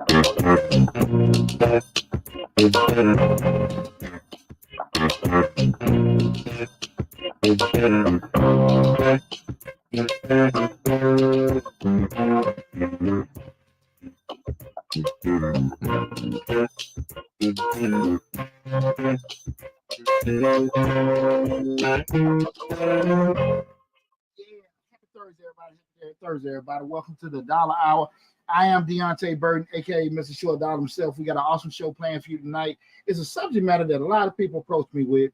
Thursday, everybody. Welcome to the Dollar Hour. I am Deontay Burton, aka Mr. Short Dollar himself. We got an awesome show planned for you tonight. It's a subject matter that a lot of people approach me with,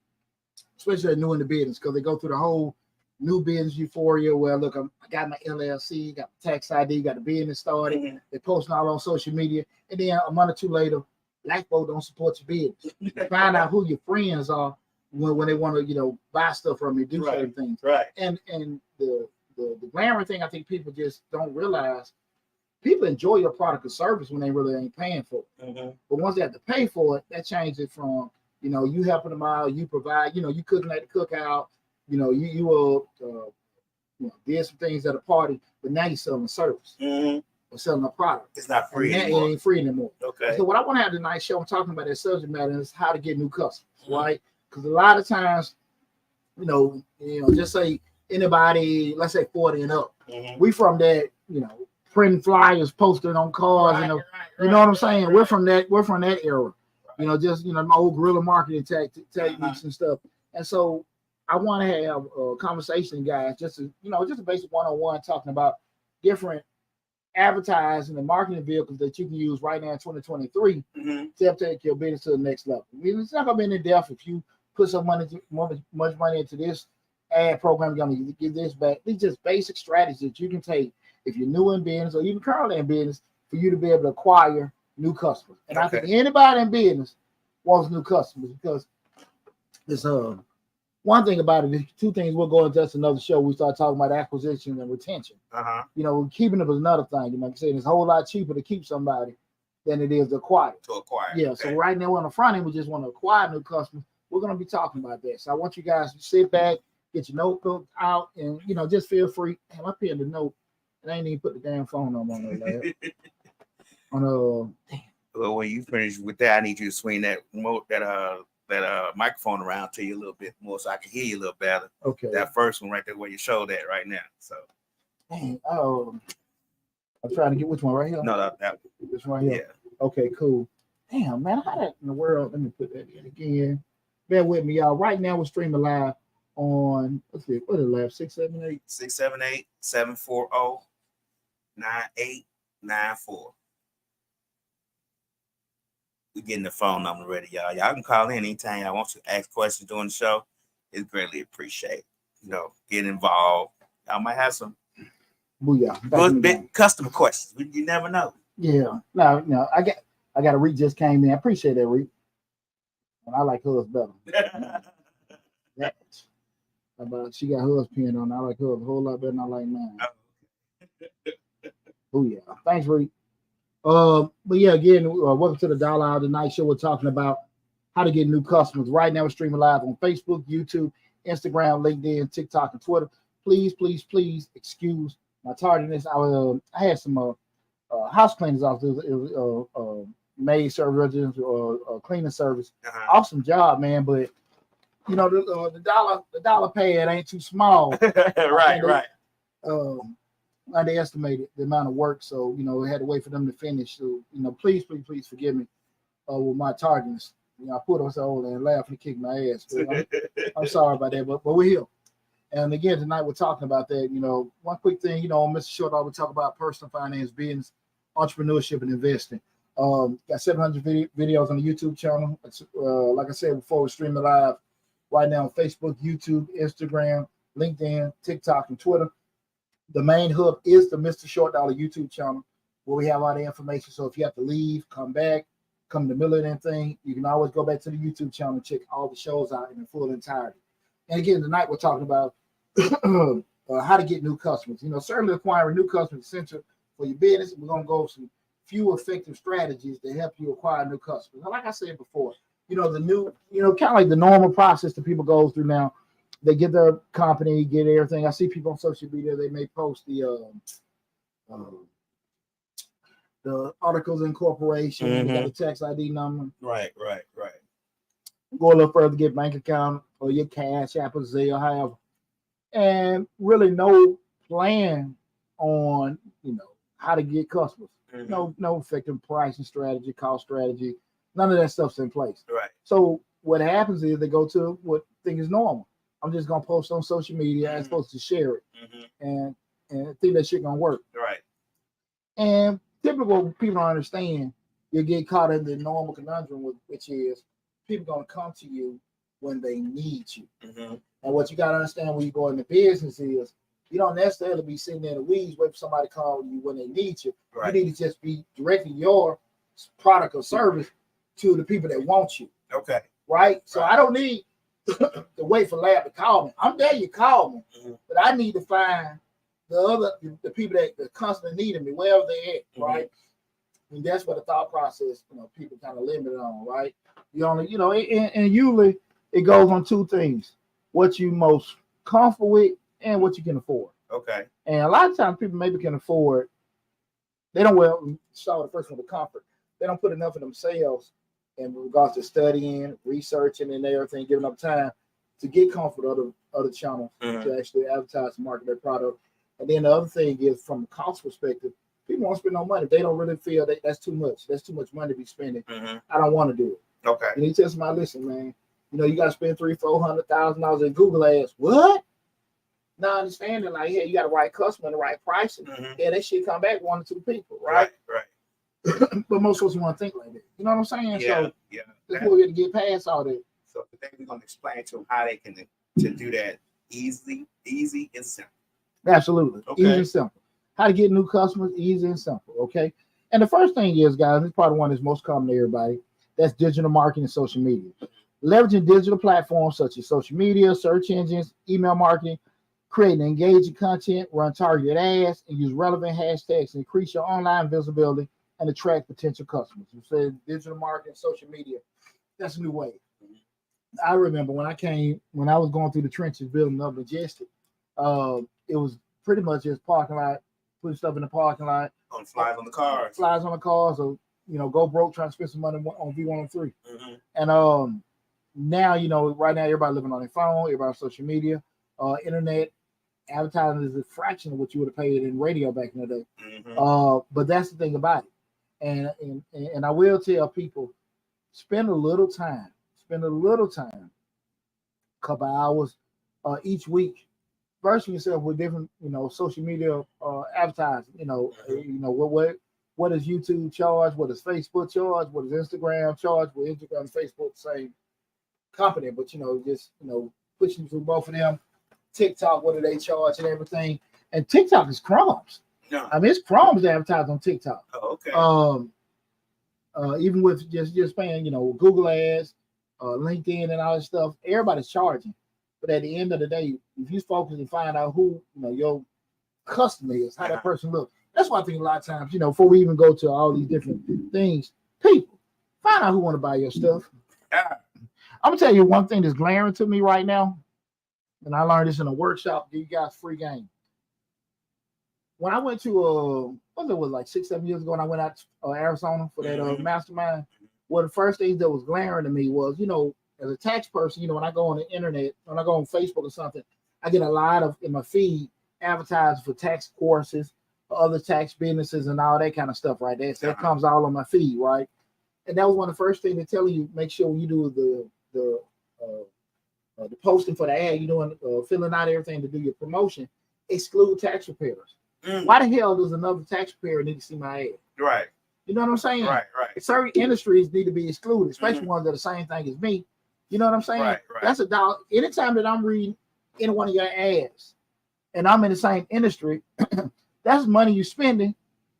especially they're new in the business, because they go through the whole new business euphoria. Well, look, I got my LLC, got the tax ID, got the business started. Mm-hmm. They're posting all on social media, and then a month or two later, black folk don't support your business. You find out who your friends are when they want to, buy stuff from you, do certain things. Right. And the glamour thing, I think people just don't realize. People enjoy your product or service when they really ain't paying for it. Mm-hmm. But once they have to pay for it, that changes it from, you helping them out, you provide, you cooking at the cookout, you did some things at a party, but now you're selling a service or selling a product. It's not free anymore. It ain't free anymore. Okay. So what I want to have tonight's show, I'm talking about that subject matter, is how to get new customers, right? Because a lot of times, just say anybody, let's say 40 and up, we from that, printing flyers, posting on cars, you know what I'm saying? Right. We're from that era, just my old guerrilla marketing techniques and stuff. And so I want to have a conversation, guys, just a basic one-on-one talking about different advertising and marketing vehicles that you can use right now in 2023 to help take your business to the next level. I mean, it's not gonna be in depth if you put some much money into this ad program, you're gonna give this back. These just basic strategies that you can take if you're new in business or even currently in business for you to be able to acquire new customers. And I think anybody in business wants new customers because there's one thing about it, two things we'll go into just another show. We start talking about acquisition and retention. Keeping them is another thing. Like I said, it's a whole lot cheaper to keep somebody than it is to acquire. Yeah. Okay. So right now on the front end, we just want to acquire new customers. We're going to be talking about that. So I want you guys to sit back, get your notebook out, and just feel free. Have I pinned the note? And I ain't even put the damn phone on the lab. Well, when you finish with that, I need you to swing that microphone around to you a little bit more so I can hear you a little better. Okay. That first one right there where you showed that right now. So. Dang, I'm trying to get which one right here? No, that this one right here. Yeah. Okay, cool. Damn, man, how that in the world? Let me put that in again. Bear with me, y'all. Right now we're streaming live on what is it live? 678-740-9894. We're getting the phone number ready, y'all. Y'all can call in anytime y'all want to ask questions during the show. It's greatly appreciated. Get involved. Y'all might have some big customer questions. You never know. Yeah. No. I got a Reed just came in. I appreciate that, Reed. And I like hers better. She got hers pinned on. I like hers a whole lot better than I like mine. Oh yeah. Thanks, Reed. But yeah, again, welcome to the Dollar Hour Tonight Show. We're talking about how to get new customers. Right now, we're streaming live on Facebook, YouTube, Instagram, LinkedIn, TikTok, and Twitter. Please excuse my tardiness. I had some house cleaners off. It was maid service or cleaning service. Awesome job, man. But the dollar pad ain't too small. Right. Underestimated the amount of work, so we had to wait for them to finish. So please forgive me with my tardiness. I put on so and laugh and kick my ass. I'm sorry about that, but we're here. And again, tonight we're talking about that. One quick thing, on Mr. Short, we talk about personal finance, business, entrepreneurship, and investing. Got 700 videos on the YouTube channel. Like I said before, we're streaming live right now on Facebook, YouTube, Instagram, LinkedIn, TikTok, and Twitter. The main hub is the Mr. Short Dollar YouTube channel where we have all the information. So if you have to leave, come back, come in the middle of anything, you can always go back to the YouTube channel and check all the shows out in the full entirety. And again, tonight we're talking about how to get new customers. Certainly acquiring new customers is essential for your business. We're going to go over some few effective strategies to help you acquire new customers. Like I said before, the new, kind of like the normal process that people go through now. They get their company, get everything. I see people on social media, they may post the the articles of incorporation, you got the tax ID number. Right. Go a little further, get bank account or your Cash App or Zelle, however, and really no plan on how to get customers. No effective pricing strategy, cost strategy, none of that stuff's in place. Right. So what happens is they go to what think is normal. I'm just gonna post on social media. I'm supposed to share it and think that shit gonna work. Right. And typically what people don't understand, you get caught in the normal conundrum, which is people gonna come to you when they need you. And what you gotta understand when you go into business is you don't necessarily be sitting in the weeds waiting for somebody to call you when they need you. Right. You need to just be directing your product or service to the people that want you. Okay. Right? So I don't need to wait for Lab to call me. I'm there, you call me. But I need to find the people that constantly needing me, wherever they're at, right? And that's what the thought process, people kind of limit on, right? You only, and usually it goes on two things: what you most comfortable with and what you can afford. Okay. And a lot of times people maybe can afford. They don't start the first one with comfort. They don't put enough of themselves in regards to studying, researching, and everything, giving up time to get comfort of other channels to actually advertise and market their product. And then the other thing is, from a cost perspective, people won't spend no money. They don't really feel that that's too much. That's too much money to be spending. I don't want to do it. Okay. And you tell somebody, listen, man, you got to spend $300,000-$400,000 in Google ads. What? Now understanding, like, hey, you got the right customer and the right pricing. Yeah, that shit come back 1 or 2 people, right? But most of us want to think like that. You know what I'm saying? Yeah. That's where we got to get past all that. So the thing we're gonna explain to them how they can to do that easy and simple. Absolutely. Okay. Easy and simple. How to get new customers, easy and simple. Okay. And the first thing is, guys, this probably one that's most common to everybody. That's digital marketing and social media. Leveraging digital platforms such as social media, search engines, email marketing, creating engaging content, run targeted ads, and use relevant hashtags to increase your online visibility and attract potential customers. You said digital marketing, social media. That's a new way. I remember when I was going through the trenches building up Majestic, it was pretty much just parking lot, putting stuff in the parking lot. On flies on the cars. Flies on the cars, or go broke trying to spend some money on V103. And now, right now everybody living on their phone, everybody on social media, internet. Advertising is a fraction of what you would have paid in radio back in the day. But that's the thing about it. And I will tell people, spend a little time, a couple hours each week, versing yourself with different, social media advertising. What does YouTube charge? What does Facebook charge? What does Instagram charge? Well, Instagram and Facebook, the same company, but pushing through both of them. TikTok, what do they charge and everything? And TikTok is crumbs. No. I mean, it's crumbs to advertise on TikTok. Oh, okay. Even with just paying, Google ads, LinkedIn, and all that stuff, everybody's charging. But at the end of the day, if you focus and find out who your customer is, how that person looks. That's why I think a lot of times, before we even go to all these different things, people find out who want to buy your stuff. Yeah. I'm gonna tell you one thing that's glaring to me right now. And I learned this in a workshop. Give you guys free game. When I went to like 6-7 years ago, and I went out to Arizona for that mastermind. One of the first things that was glaring to me was, as a tax person, when I go on the internet, when I go on Facebook or something, I get a lot of in my feed advertising for tax courses, other tax businesses, and all that kind of stuff right there. So that comes all on my feed, right? And that was one of the first things they tell you: make sure when you do the posting for the ad, you're doing filling out everything to do your promotion, exclude tax preparers. Why the hell does another tax preparer need to see my ad? Right. You know what I'm saying? Right. Certain industries need to be excluded, especially ones that are the same thing as me. You know what I'm saying? Right. That's $1. Anytime that I'm reading any one of your ads and I'm in the same industry, that's money you're spending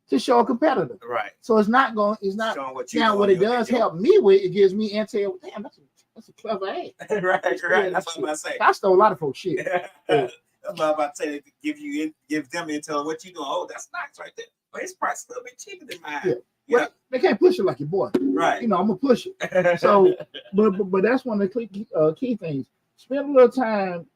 to show a competitor. Right. So it's not what it does help me with, it gives me intel. Damn, that's a clever ad. right. That's what I'm about to say. I stole a lot of folks' shit. That's what I'm about to say. Give them intel what you doing. Oh, that's nice right there. But his price is a little bit cheaper than mine. Yeah. Well, they can't push it like your boy. Right. I'm gonna push it. So, but that's one of the key things. Spend a little time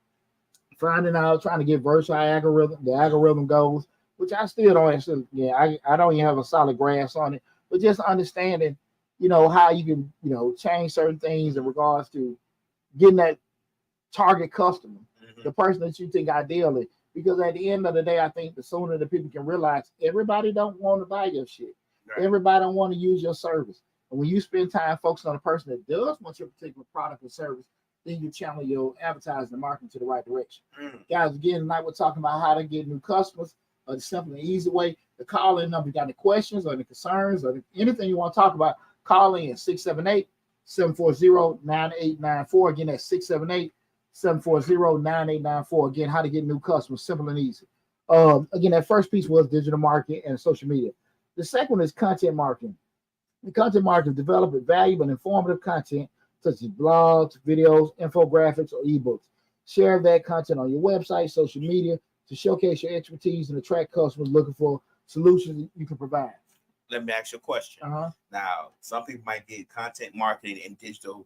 finding out, trying to get versed how the algorithm goes. which I still don't actually, I don't even have a solid grasp on it, but just understanding, how you can, change certain things in regards to getting that target customer, the person that you think ideally. Because at the end of the day, I think the sooner the people can realize everybody don't want to buy your shit. Right. Everybody don't want to use your service. And when you spend time focusing on the person that does want your particular product or service, then you channel your advertising and marketing to the right direction. Guys, again, tonight we're talking about how to get new customers. The simple and easy way. The call-in number, you got any questions or any concerns or anything you want to talk about, call in 678-740-9894. Again, that's 678-740-9894. Again, how to get new customers, simple and easy. Again, that first piece was digital marketing and social media. The second one is content marketing. The content marketing is developing valuable and informative content such as blogs, videos, infographics, or ebooks. Share that content on your website, social media to showcase your expertise and attract customers looking for solutions you can provide. Let me ask you a question. Now, some people might get content marketing and digital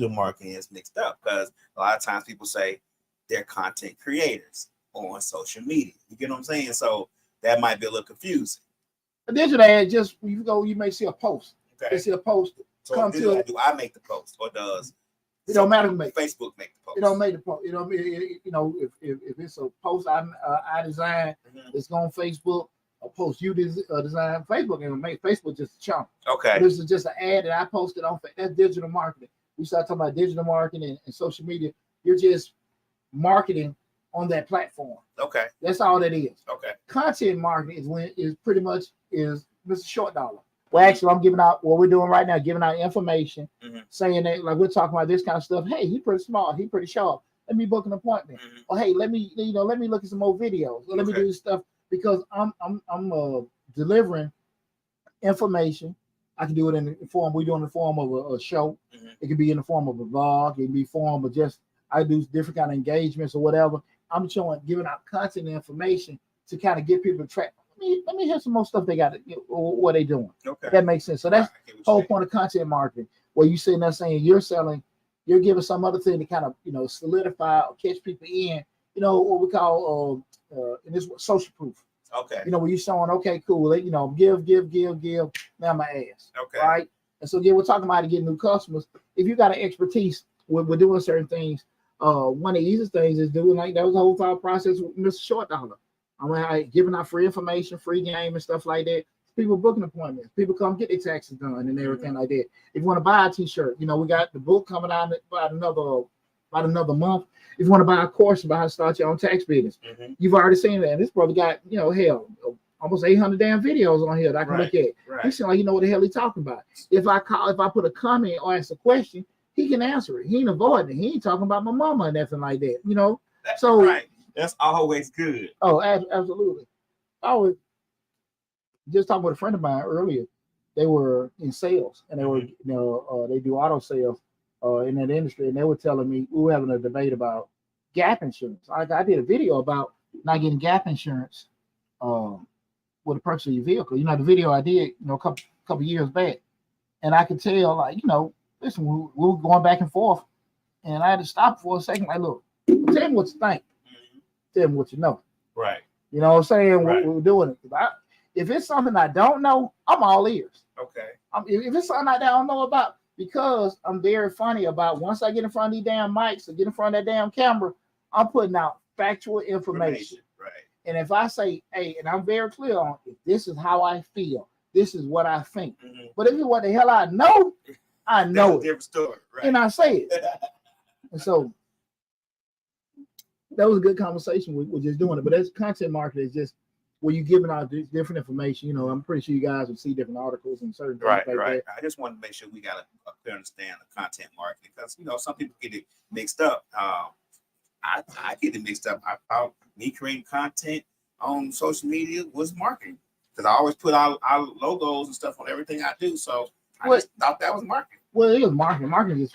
marketing is mixed up because a lot of times people say they're content creators on social media. You get what I'm saying? So that might be a little confusing. A digital ad, just you may see a post. Okay. You see a post. So do I make the post or does it don't matter who make Facebook make the post? It don't make the post. If it's a post I design, it's going on Facebook. A post you design, Facebook ain't gonna make. Facebook just a chunk. Okay. This is just an ad that I posted on. That's digital marketing. We start talking about digital marketing and social media. You're just marketing on that platform. Okay. That's all that is. Okay. Content marketing is pretty much Mr. Short Dollar. Well, actually, I'm giving out what we're doing right now, giving out information, saying that like we're talking about this kind of stuff. Hey, he's pretty smart. He's pretty sharp. Let me book an appointment. Or hey, let me look at some more videos. Or let me do this stuff because I'm delivering information. I can do it in the form we're doing in the form of a show. It could be in the form of a vlog. It can be form of just I do different kind of engagements or whatever. I'm giving out content and information to kind of get people to track. Let me hear some more stuff they got. What they doing? Okay, that makes sense. So that's the whole point of content marketing, where you sitting there saying you're giving some other thing to kind of solidify or catch people in. What we call in this social proof. Okay. Where you're showing, okay, cool. Give. Now my ass. Okay. Right. And so again, we're talking about how to get new customers. If you got an expertise with doing certain things, one of the easiest things is doing like that was the whole thought process with Mr. Short Dollar. Giving out free information, free game and stuff like that. People booking appointments. People come get their taxes done and everything like that. If you want to buy a t-shirt, we got the book coming out about another month. If you want to buy a course about how to start your own tax business, you've already seen that. And this brother got, almost 800 damn videos on here that I can look at. Right. He seems like what the hell he talking about. If I put a comment or ask a question, he can answer it. He ain't avoiding it. He ain't talking about my mama or nothing like that. That's so right. That's always good. Oh, absolutely. I was just talking with a friend of mine earlier. They were in sales and they were, they do auto sales in that industry. And they were telling me, we were having a debate about gap insurance. I did a video about not getting gap insurance with the purchase of your vehicle. The video I did, a couple years back. And I could tell, listen, we were going back and forth. And I had to stop for a second. Like, look, tell me what you think. Tell me what you know. Right. You know what I'm saying? Right. We're doing it. If it's something I don't know, I'm all ears. Okay. If it's something I don't know about, because I'm very funny about once I get in front of these damn mics or get in front of that damn camera, I'm putting out factual information. Right. And if I say, hey, and I'm very clear on if this is how I feel, this is what I think. But if it's what the hell I know, I know That's a different story. Right. And I say it. And so that was a good conversation. We're just doing it, but that's content marketing is just where you're giving out different information. I'm pretty sure you guys will see different articles and certain things like that. I just want to make sure we got a clear understanding of content marketing because some people get it mixed up. I get it mixed up. I thought me creating content on social media was marketing because I always put our logos and stuff on everything I do. So I just thought that was marketing. Well, it is marketing. Marketing is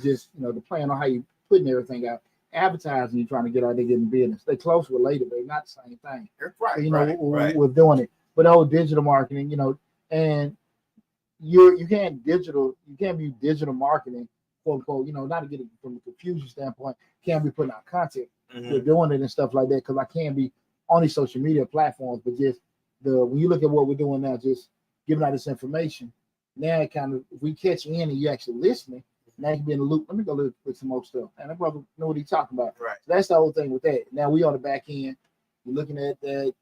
just the plan on how you putting everything out. Advertising, you're trying to get out there getting business. They're close related, but they're not the same thing. Right. We're doing it. But digital marketing, and you can't be digital marketing, quote unquote, not to get it from a confusion standpoint, can't be putting out content. We're doing it and stuff like that because I can't be on these social media platforms, but just when you look at what we're doing now, just giving out this information. Now it kind of, if we catch you in and you actually listening, now you can be in the loop. Let me go look at some more stuff. And that brother know what he's talking about. Right. So that's the whole thing with that. Now we on the back end. We're looking at that,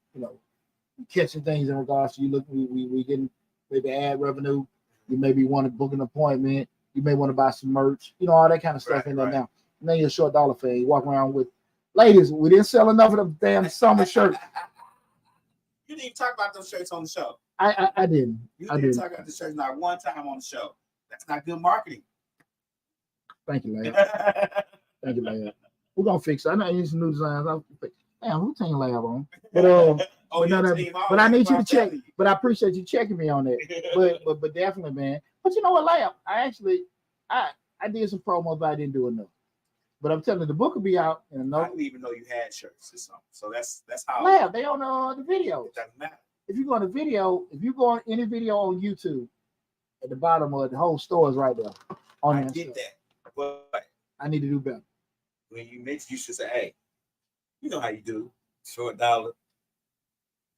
catching things in regards to we getting maybe ad revenue. You maybe want to book an appointment. You may want to buy some merch. All that kind of stuff in there now. And then you're a short dollar fan. You walk around with, ladies, we didn't sell enough of the damn summer shirts. You didn't even talk about those shirts on the show. I didn't. You didn't talk about the shirts not one time on the show. That's not good marketing. Thank you, Lab. Thank you, Lab. We're gonna fix it. I know you need some new designs. Damn, who Team Lab on? But but I need you to check. But I appreciate you checking me on that. But definitely, man. But you know what, Lab? I did some promo, but I didn't do enough. But I'm telling you, the book will be out in I didn't even know you had shirts or something. So that's how. Lab, they on the video. It doesn't matter. If you go on the video, if you go on any video on YouTube, at the bottom of the whole store is right there. I get that. But I need to do better. When you mix, you should say, hey, you know how you do. Short dollar.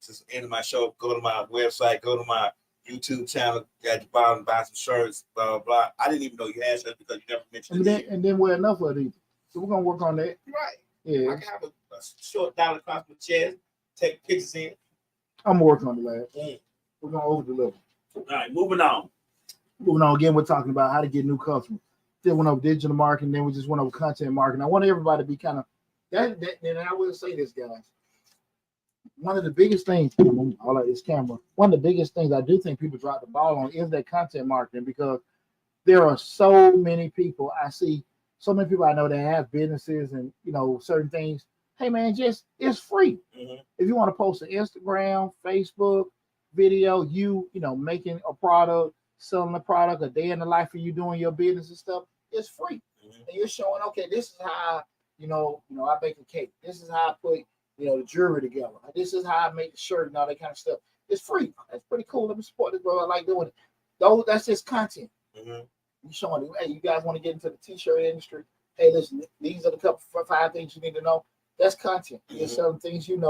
Just end of my show, go to my website, go to my YouTube channel, at the bottom, buy some shirts, blah, blah, blah. I didn't even know you had shirts because you never mentioned it. And then wear enough of these. So we're going to work on that. Right. Yeah. I can have a short dollar across my chest, take pictures in. I'm working on the Lab. We're going to over deliver. All right, moving on. Again, we're talking about how to get new customers. Then went over digital marketing, then we just went over content marketing. I want everybody to be kind of and I will say this, guys. One of the biggest things, all like this camera, one of the biggest things I do think people drop the ball on is that content marketing, because there are so many people. I see so many people I know that have businesses and certain things. Hey man, it's free. Mm-hmm. If you want to post an Instagram, Facebook video, making a product, selling a product, a day in the life of you doing your business and stuff, it's free. Mm-hmm. And you're showing, okay, this is how I bake a cake. This is how I put the jewelry together. This is how I make the shirt and all that kind of stuff. It's free. That's pretty cool. Let me support this, bro. I like doing it. Though that's just content. Mm-hmm. You showing, hey, you guys want to get into the t-shirt industry? Hey, listen, these are the 5 things you need to know. That's content. You're selling things in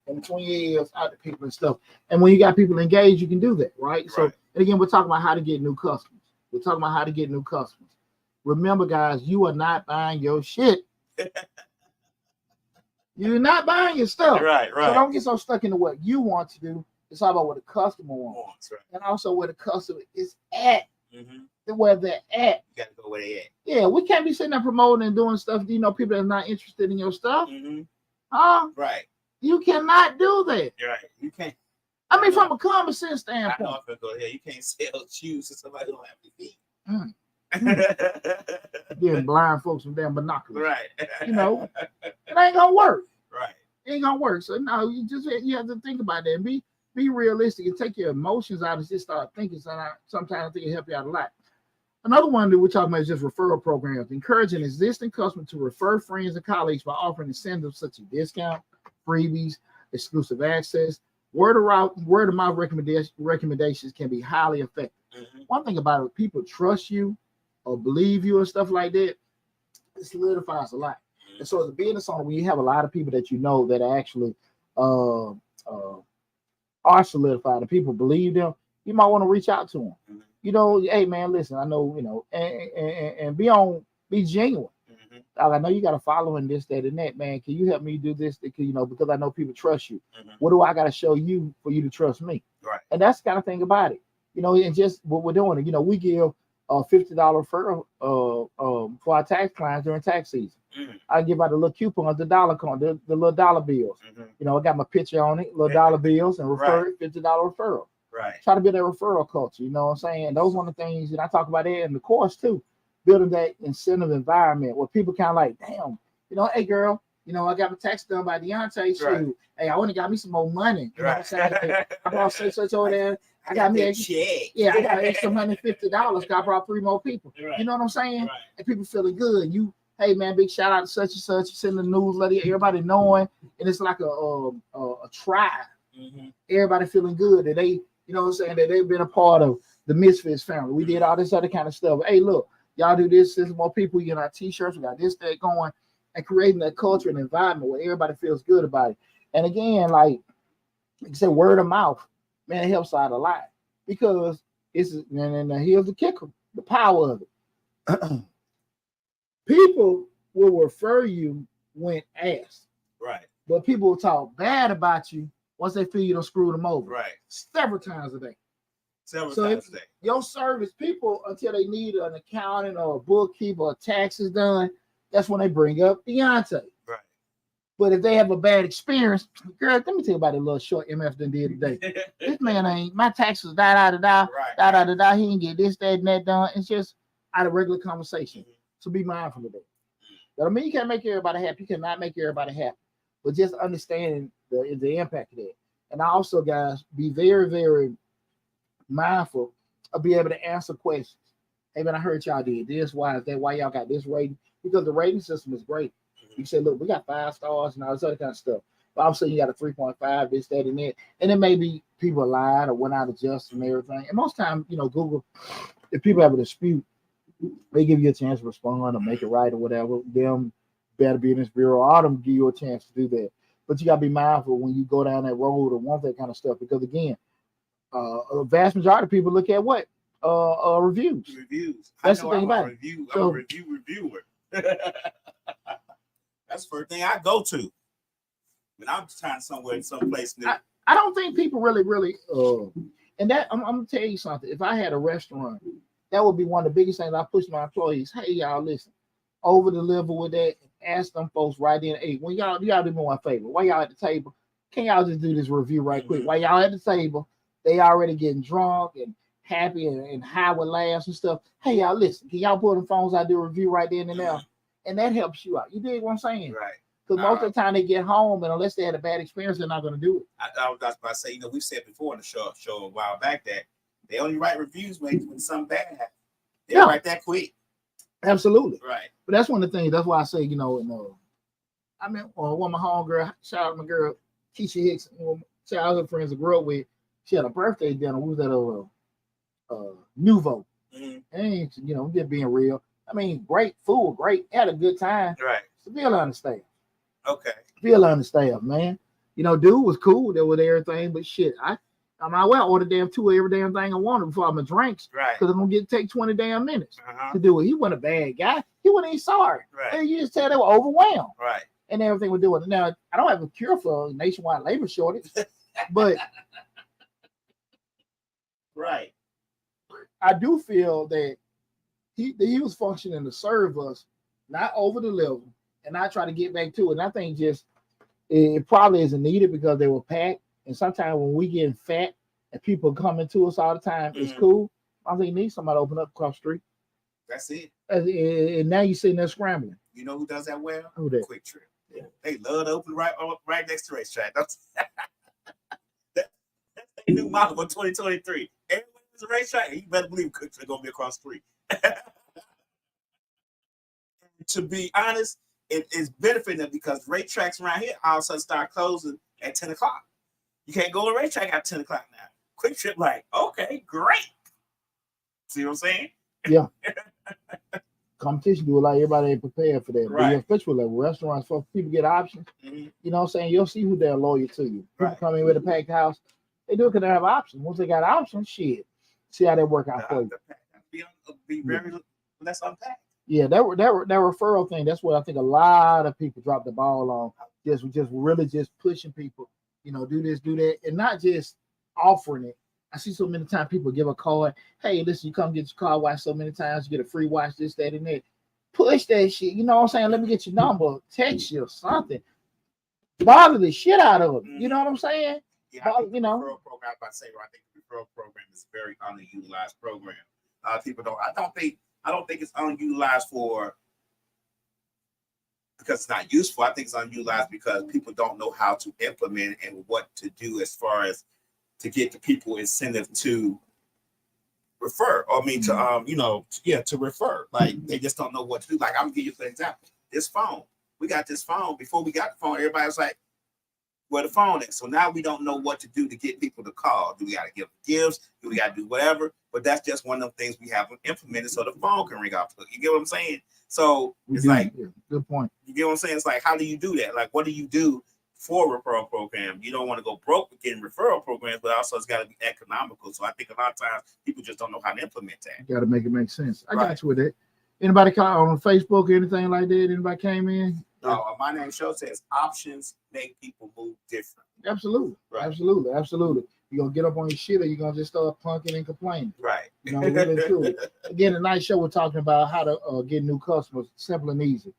between your ears out to people and stuff. And when you got people engaged, you can do that, right? So, and again, we're talking about how to get new customers. We're talking about how to get new customers. Remember, guys, you are not buying your shit. You're not buying your stuff. Right. So don't get so stuck into what you want to do. It's all about what the customer wants. Right. And also where the customer is at. Mm-hmm. Where they're at. You gotta go where they at. Yeah, we can't be sitting there promoting and doing stuff. People that are not interested in your stuff. Mm-hmm. Right. You cannot do that. You're right. You can't. I mean, from a common sense standpoint. I know I'm gonna go here. You can't sell shoes to somebody who don't have any feet. Getting blind folks with damn binoculars. Right. It ain't gonna work. Right. It ain't gonna work. So no, you have to think about that and be realistic and take your emotions out and just start thinking. Sometimes I think it help you out a lot. Another one that we're talking about is just referral programs, encouraging existing customers to refer friends and colleagues by offering incentives such as discount, freebies, exclusive access. Word of mouth recommendations can be highly effective. Mm-hmm. One thing about it, people trust you or believe you and stuff like that, it solidifies a lot. And so as a business owner, when you have a lot of people that that are actually are solidified and people believe them, you might want to reach out to them. Mm-hmm. Hey man, listen, I know, and be genuine. Mm-hmm. I know you got a following, this, that, and that, man. Can you help me do this? Because I know people trust you. Mm-hmm. What do I got to show you for you to trust me? Right. And that's the kind of thing about it. And just what we're doing. We give $50 referral for our tax clients during tax season. Mm-hmm. I give out the little coupons, the dollar coin, the little dollar bills. Mm-hmm. I got my picture on it, little dollar bills, and refer $50 referral. Right. Try to build that referral culture. You know what I'm saying? Those one of the things that I talk about there in the course too. Building that incentive environment where people kind of like, damn, hey girl, I got my tax done by Deontay. Right. Hey, I want to got me some more money. You know what I'm saying? I brought such over there. I got me check. Yeah, I got extra $150. I brought 3 more people. Right. You know what I'm saying? Right. And people feeling good. Hey man, big shout out to such and such. You send the newsletter, everybody knowing, and it's like a tribe. Mm-hmm. Everybody feeling good that they, that they've been a part of the Misfits family. We did all this other kind of stuff. Hey, look, y'all do this. There's more people. You got t-shirts. We got this, that going, and creating that culture and environment where everybody feels good about it. And again, like you said, word of mouth, man, it helps out a lot because it's and here's the kicker, the power of it. People will refer you when asked. Right. But people will talk bad about you once they feel you done screwed them over. Right. Several times a day. Several times a day. Your service, people, until they need an accountant or a bookkeeper or taxes done, that's when they bring up Deontay. Right. But if they have a bad experience, girl, let me tell you about a little short MF done did today. This man ain't, my taxes, da. He ain't get this, that, and that done. It's just out of regular conversation. Mm-hmm. So be mindful of that. That don't mean you can't make everybody happy. You cannot make everybody happy. But just understanding the impact of that. And also, guys, be very, very mindful of being able to answer questions. Hey, man, I heard y'all did this. Why is that? Why y'all got this rating? Because the rating system is great. You say, look, we got 5 stars and all this other kind of stuff. But I'm saying you got a 3.5, this, that, and that. And then maybe people lied or went out of justice and everything. And most times, Google, if people have a dispute, they give you a chance to respond or make it right or whatever. Them Better Business Bureau, all them give you a chance to do that. But you got to be mindful when you go down that road or want that kind of stuff. Because, again, a vast majority of people look at what? Reviews. That's the thing about it. I'm a reviewer. That's the first thing I go to when I'm trying someplace new. I don't think people really, and that I'm gonna tell you something. If I had a restaurant, that would be one of the biggest things I push my employees. Hey, y'all, listen, over deliver with that. Ask them folks right in. Hey, when y'all do me one favor. While y'all at the table, can y'all just do this review right quick? While y'all at the table, they already getting drunk and happy and high with laughs and stuff. Hey, y'all, listen, can y'all pull the phones out, do a review right then and there? And that helps you out. You dig what I'm saying? Right. Because most of the time they get home, and unless they had a bad experience, they're not going to do it. I was about to say, we said before in the show a while back that they only write reviews when something bad happens. They write that quick. Absolutely. Right. But that's one of the things. That's why I say, one of my homegirl, shout out my girl, Keisha Hicks, childhood friends I grew up with. She had a birthday dinner. We was at a Nouveau. Mm-hmm. And, just being real. I mean, great food, had a good time. Right. Still understand. Okay. Still understand, man. Dude was cool there with everything, but shit, I might well order every damn thing I wanted before I'm a drinks. Right. Because I'm gonna take 20 damn minutes to do it. He wasn't a bad guy. He wasn't even sorry. Right. And you just tell they were overwhelmed. Right. And everything we're doing. Now, I don't have a cure for nationwide labor shortage, but right. I do feel that he was functioning to serve us, not over the level, and not try to get back to it. And I think just it probably isn't needed because they were packed. And sometimes when we get fat and people coming to us all the time, it's cool. I think you need somebody to open up across the street. That's it. And now you're sitting there scrambling. You know who does that well? Who that? Quick Trip. Yeah. They love to open right next to racetrack. That's the new model for 2023. Everyone's a racetrack. You better believe Quick Trip gonna be across the street. To be honest, it is benefiting them because racetracks around here all of a sudden start closing at 10 o'clock. You can't go to a racetrack at 10 o'clock now. Quick Trip, like, okay, great. See what I'm saying? Yeah. Competition do a lot. Everybody ain't prepared for that. Right. But especially like restaurants, for people get options. Mm-hmm. You know what I'm saying? You'll see who they're loyal to you. People come in with a packed house. They do it because they have options. Once they got options, shit. See how they work out for you. Be very less unpacked. Yeah, that referral thing, that's what I think a lot of people drop the ball on. Just really just pushing people, do this, do that, and not just offering it. I see so many times people give a card. Hey, listen, you come get your car washed so many times, you get a free wash, this, that, and that. Push that shit. You know what I'm saying? Let me get your number, text you or something. Bother the shit out of them. You know what I'm saying? Yeah, I think the referral program, I think the referral program is a very underutilized program. People don't. I don't think it's unutilized because it's not useful. I think it's unutilized because people don't know how to implement and what to do as far as to get the people incentive to refer. Or I mean to refer. Like they just don't know what to do. Like I'm gonna give you an example. This phone. We got this phone. Before we got the phone, everybody was like, where the phone is. So now we don't know what to do to get people to call. Do we got to give gifts? Do we got to do whatever? But that's just one of the things we haven't implemented so the phone can ring off. You get what I'm saying? So it's like, good point. You get what I'm saying? It's like, how do you do that? Like, what do you do for a referral program. You don't want to go broke with getting referral programs, but also it's got to be economical. So I think a lot of times people just don't know how to implement that. You got to make it make sense. I got you with it. Anybody call on Facebook or anything like that? Anybody came in? No, my name show says options make people move different. Absolutely. Right. Absolutely. Absolutely. You're going to get up on your shit or you're going to just start punking and complaining. Right. You know, really truly. Again, a nice show. We're talking about how to get new customers, simple and easy.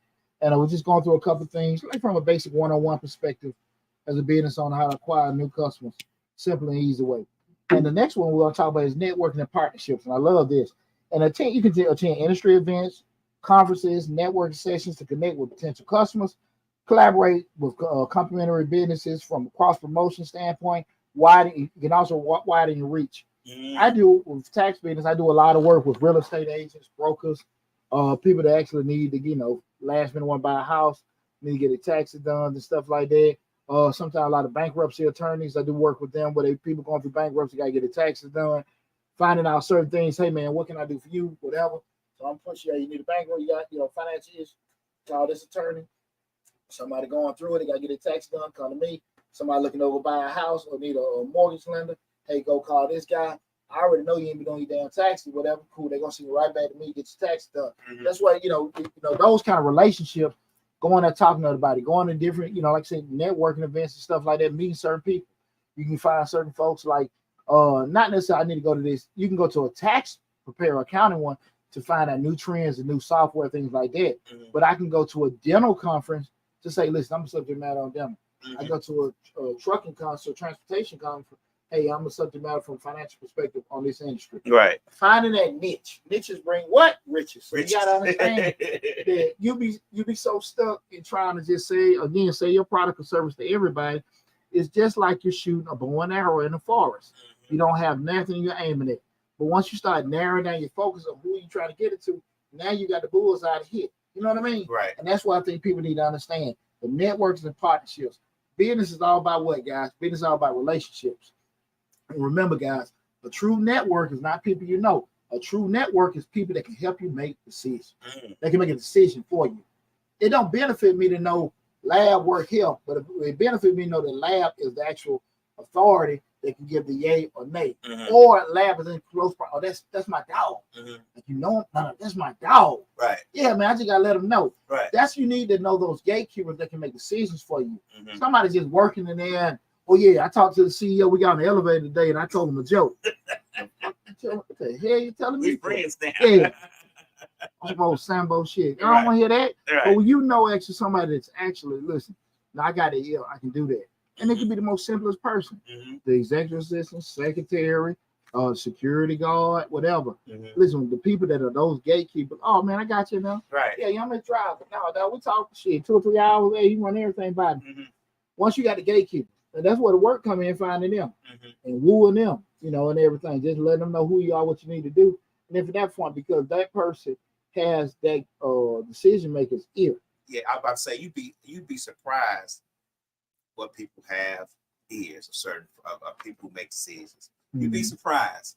And we're just going through a couple of things, like from a basic one-on-one perspective as a business on how to acquire new customers, simple and easy way. And the next one we're going to talk about is networking and partnerships. And I love this. And you can attend industry events, conferences, networking sessions to connect with potential customers, collaborate with complementary businesses from a cross-promotion standpoint. You can also widen your reach. I do with tax business. I do a lot of work with real estate agents, brokers, people that actually need to, last minute want to buy a house, need to get their taxes done and stuff like that. Sometimes a lot of bankruptcy attorneys, I do work with them, where people going through bankruptcy, got to get their taxes done, finding out certain things. Hey man, what can I do for you? Whatever. So I'm pushing you. You need a bankroll. You got, financial issues. Call this attorney. Somebody going through it, they got to get their tax done. Come to me. Somebody looking over buy a house or need a mortgage lender. Hey, go call this guy. I already know you ain't be doing your damn taxes, whatever. Cool. They're gonna send you right back to me, get your taxes done. That's why those kind of relationships, going and talking to everybody, going to different, like I said, networking events and stuff like that, meeting certain people. You can find certain folks like not necessarily I need to go to this. You can go to a tax preparer, accounting one to find out new trends and new software, things like that. But I can go to a dental conference to say, listen, I'm a subject matter on dental. I go to a trucking conference or transportation conference. Hey, I'm a subject matter from a financial perspective on this industry. Right. Finding that niche. Niches bring what? Riches. You gotta understand that you be so stuck in trying to just say your product or service to everybody. It's just like you're shooting a bow and arrow in the forest. You don't have nothing you're aiming at. But once you start narrowing down your focus on who you're trying to get it to, now you got the bullseye to hit. You know what I mean? Right. And that's what I think people need to understand. The networks and partnerships. Business is all about what, guys? Business is all about relationships. And remember, guys, a true network is not people you know. A true network is people that can help you make decisions. They can make a decision for you. It don't benefit me to know lab work here, but it benefits me to know the lab is the actual authority that can give the yay or nay. Or lab is in close. Oh, that's my dog. Like, no, that's my dog. Right. Yeah, man, I just gotta let them know. Right. That's you need to know those gatekeepers that can make decisions for you. Somebody just working in there. And, oh yeah, I talked to the CEO. We got on the elevator today, and I told him a joke. What the hell you telling me? We friends now. Yeah. Almost Sambo shit. I don't want to hear that. Right. But when you know actually somebody that's actually listen, now I got it. Yeah, I can do that. And it can be the most simplest person. The executive assistant, secretary, security guard, whatever. Listen, the people that are those gatekeepers, oh man, I got you now. Right. Yeah, I'm in driver. No, dog, we talking shit 2 or 3 hours. Hey, you run everything by me. Once you got the gatekeeper, and that's where the work come in, finding them and wooing them, and everything. Just letting them know who you are, what you need to do. And then for that point, because that person has that decision maker's ear. Yeah, I was about to say you'd be surprised what people have ears of certain people who make decisions. You'd be surprised.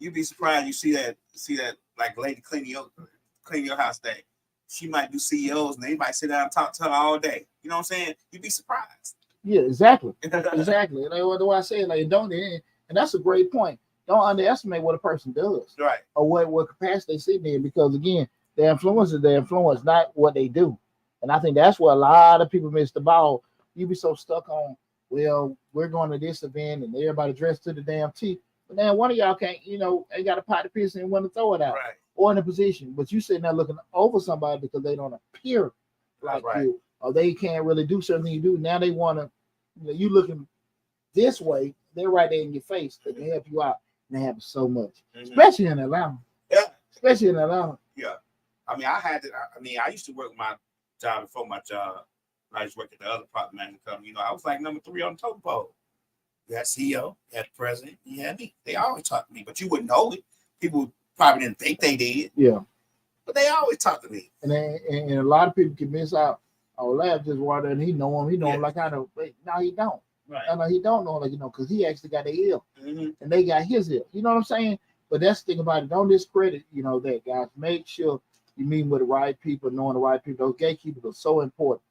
You'd be surprised. You see that like lady cleaning your house day. She might do CEOs and they might sit down and talk to her all day. You know what I'm saying? You'd be surprised. Yeah, exactly. Exactly. And what do I say? Like, and that's a great point. Don't underestimate what a person does. Right. Or what capacity they sit in, because again, their influence is their influence, not what they do. And I think that's where a lot of people miss the ball. You be so stuck on, well, we're going to this event and everybody dressed to the damn T. But then one of y'all can't, ain't got a pot of piss and want to throw it out. Right. Or in a position. But you sitting there looking over somebody because they don't appear like you. Or they can't really do something you do. Now they want to, you looking this way, they're right there in your face. They can help you out. And they happen so much. Especially in Atlanta. Yeah. Especially in Atlanta. Yeah. I mean, I used to work my job before my job. I used to work at the other property management company. I was like number 3 on the totem pole. You had CEO, you had the president, you had me. They always talk to me, but you wouldn't know it. People probably didn't think they did. Yeah. But they always talk to me. And a lot of people can miss out. Oh, Lab just water and he know him. He know him like I know. No, he don't. Right. No, he don't know because he actually got their ear. And they got his ear. You know what I'm saying? But that's the thing about it. Don't discredit, that, guys. Make sure you meet with the right people, knowing the right people. Those gatekeepers are so important.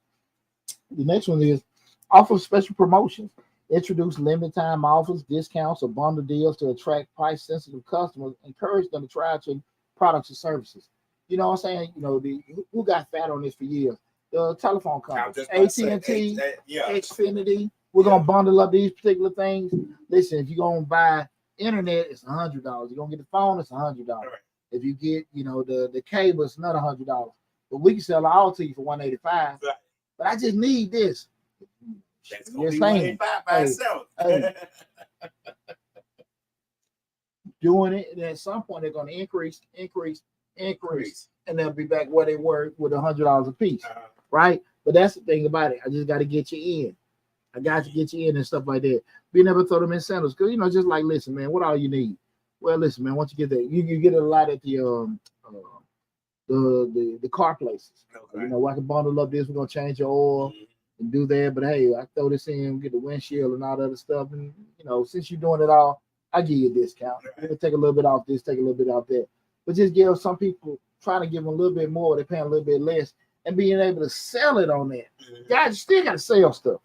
The next one is Offer special promotions. Introduce limited time offers, discounts, or bundle deals to attract price sensitive customers. Encourage them to try out your products and services. You know what I'm saying? You know, who got fat on this for years? The telephone companies, AT&T, Xfinity. We're gonna bundle up these particular things. Listen, if you're gonna buy internet, it's $100. You're gonna get the phone, it's $100. Right. If you get, you know, the cable, it's another $100. But we can sell all to you for $185. Right. But I just need this. That's gonna be $185 by itself. Doing it, and at some point they're gonna increase, and they'll be back where they were with $100 a piece, right? But that's the thing about it. I just got to get you in. I got to get you in and stuff like that. We never throw them incentives because, you know, just like, listen, man, what all you need? Well, listen, man, once you get that, you get it a lot at the car places. Okay. You know, I can bundle up this. We're gonna change your oil and do that. But hey, I throw this in, get the windshield and all that other stuff. And you know, since you're doing it all, I give you a discount. We'll take a little bit off this, take a little bit off that. But just give some people, trying to give them a little bit more, they're paying a little bit less, and being able to sell it on that. Guys, you still got to sell stuff.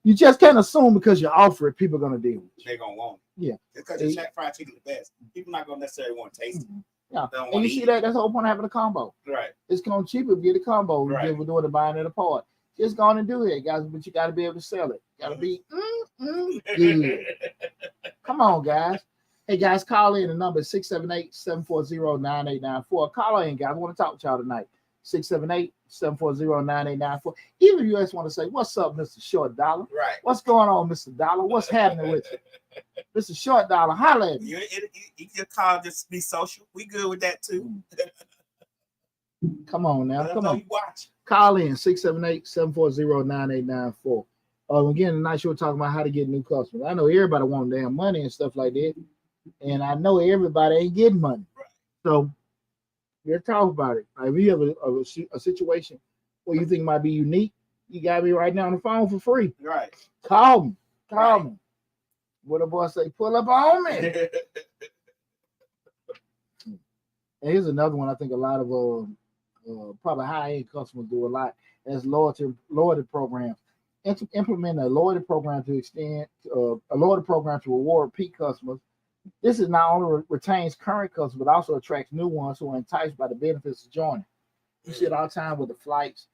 You just can't assume because you offer it, people are gonna deal with it. They're gonna want it. Yeah. Because the Shack fried chicken the best. People not gonna necessarily want to taste it. Yeah. And you see that, that's the whole point of having a combo. Right. It's gonna cheaper if you get a combo. Right. We're doing the buying it apart. Just go on and do it, guys, but you gotta be able to sell it. Gotta be good. Come on, guys. Hey guys, call in. The number is 678-740-9894. Call in, guys. I want to talk to y'all tonight. 678-740-9894. Even if you just want to say, what's up, Mr. Short Dollar? Right. What's going on, Mr. Dollar? What's happening with you? Mr. Short Dollar, holla at me. You can call, just be social. We good with that too. Come on now. Come on. You watch. Call in 678-740-9894. Again, tonight we're talking about how to get new customers. I know everybody wants damn money and stuff like that. And I know everybody ain't getting money. Right. So let's talk about it. If you have a situation where you think might be unique, you got me right now on the phone for free. Right. Call me. Call me. What the boy say? Pull up on me. And here's another one. I think a lot of probably high-end customers do a lot as loyalty programs. Implement a loyalty program to extend a loyalty program to reward repeat customers. This is not only retains current customers, but also attracts new ones who are enticed by the benefits of joining. You see it all the time with the flights,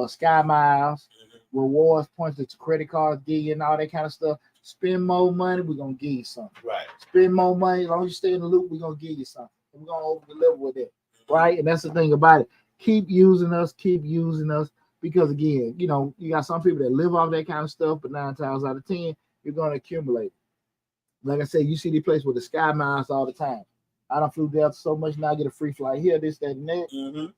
Sky Miles, rewards, points to credit cards, give you and all that kind of stuff. Spend more money, we're gonna give you something. Right. Spend more money, as long as you stay in the loop, we're gonna give you something. We're gonna over deliver with it. Right. And that's the thing about it. Keep using us, because again, you know, you got some people that live off that kind of stuff, but 9 times out of 10, you're gonna accumulate. Like I said, you see the place with the Sky Miles all the time. I done flew there so much now, I get a free flight here, this, that, and that.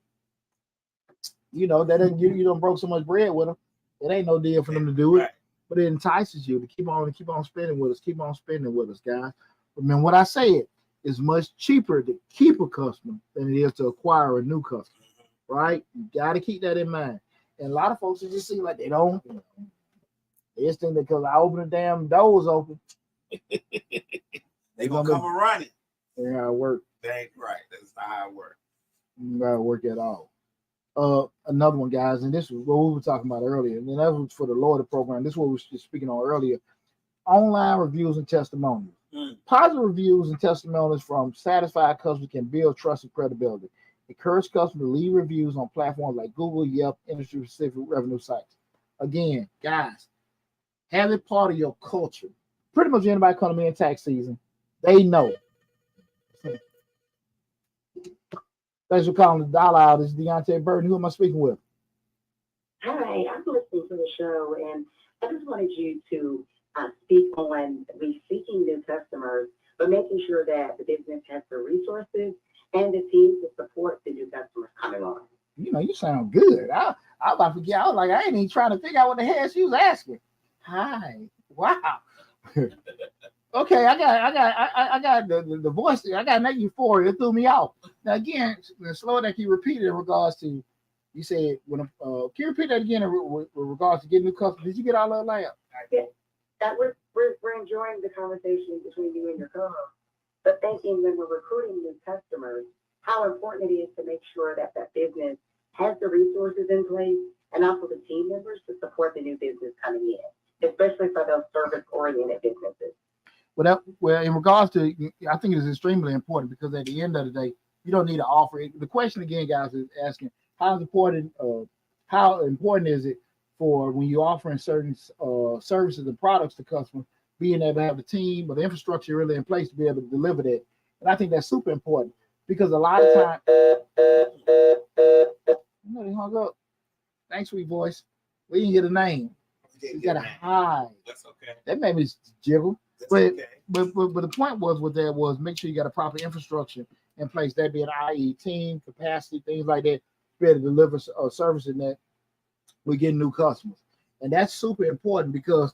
You know, that doesn't you don't broke so much bread with them. It ain't no deal for them to do it, but it entices you to keep on spending with us. Keep on spending with us, guys. Remember what I said. It's much cheaper to keep a customer than it is to acquire a new customer, right? You got to keep that in mind. And a lot of folks just seem like they don't. You know, they just think that because I open the damn doors open, they gonna come running. That's how it work. That ain't right. That's not how it work. Not how it work at all. Another one, guys, and this is what we were talking about earlier, and that was for the loyalty program. This is what we were speaking on earlier. Online reviews and testimonials. Positive reviews and testimonials from satisfied customers can build trust and credibility. Encourage customers to leave reviews on platforms like Google, Yelp, industry-specific revenue sites. Again, guys, have it part of your culture. Pretty much anybody coming in tax season, they know. Thanks for calling the Dollar Hour. This is Deontay Burton. Who am I speaking with? Hi, I'm listening to the show, and I just wanted you to speak on seeking new customers, but making sure that the business has the resources and the team to support the new customers coming on. You know, you sound good. I about to forget. I was like, I ain't even trying to figure out what the hell she was asking. Hi. Wow. Okay, I got the voice. I got that euphoria. It threw me off. Now again, slow that you repeated in regards to, you said when can you repeat that again in regards to getting new customers? Did you get all of that? Yeah, that we're enjoying the conversation between you and your co-host, but thinking when we're recruiting new customers, how important it is to make sure that that business has the resources in place and also the team members to support the new business coming in, especially for those service-oriented businesses. Well, in regards to, I think it is extremely important because at the end of the day, you don't need to offer it. The question again, guys, is asking how important is it for when you're offering certain services and products to customers, being able to have the team or the infrastructure really in place to be able to deliver that. And I think that's super important because a lot of times, they hung up. Thanks, sweet voice. We didn't get a name. You got to hide. That's okay. That made me jiggle. That's But, okay. but the point was make sure you got a proper infrastructure in place. That being i.e. team capacity, things like that, to be able to deliver a service in that we get new customers. And that's super important because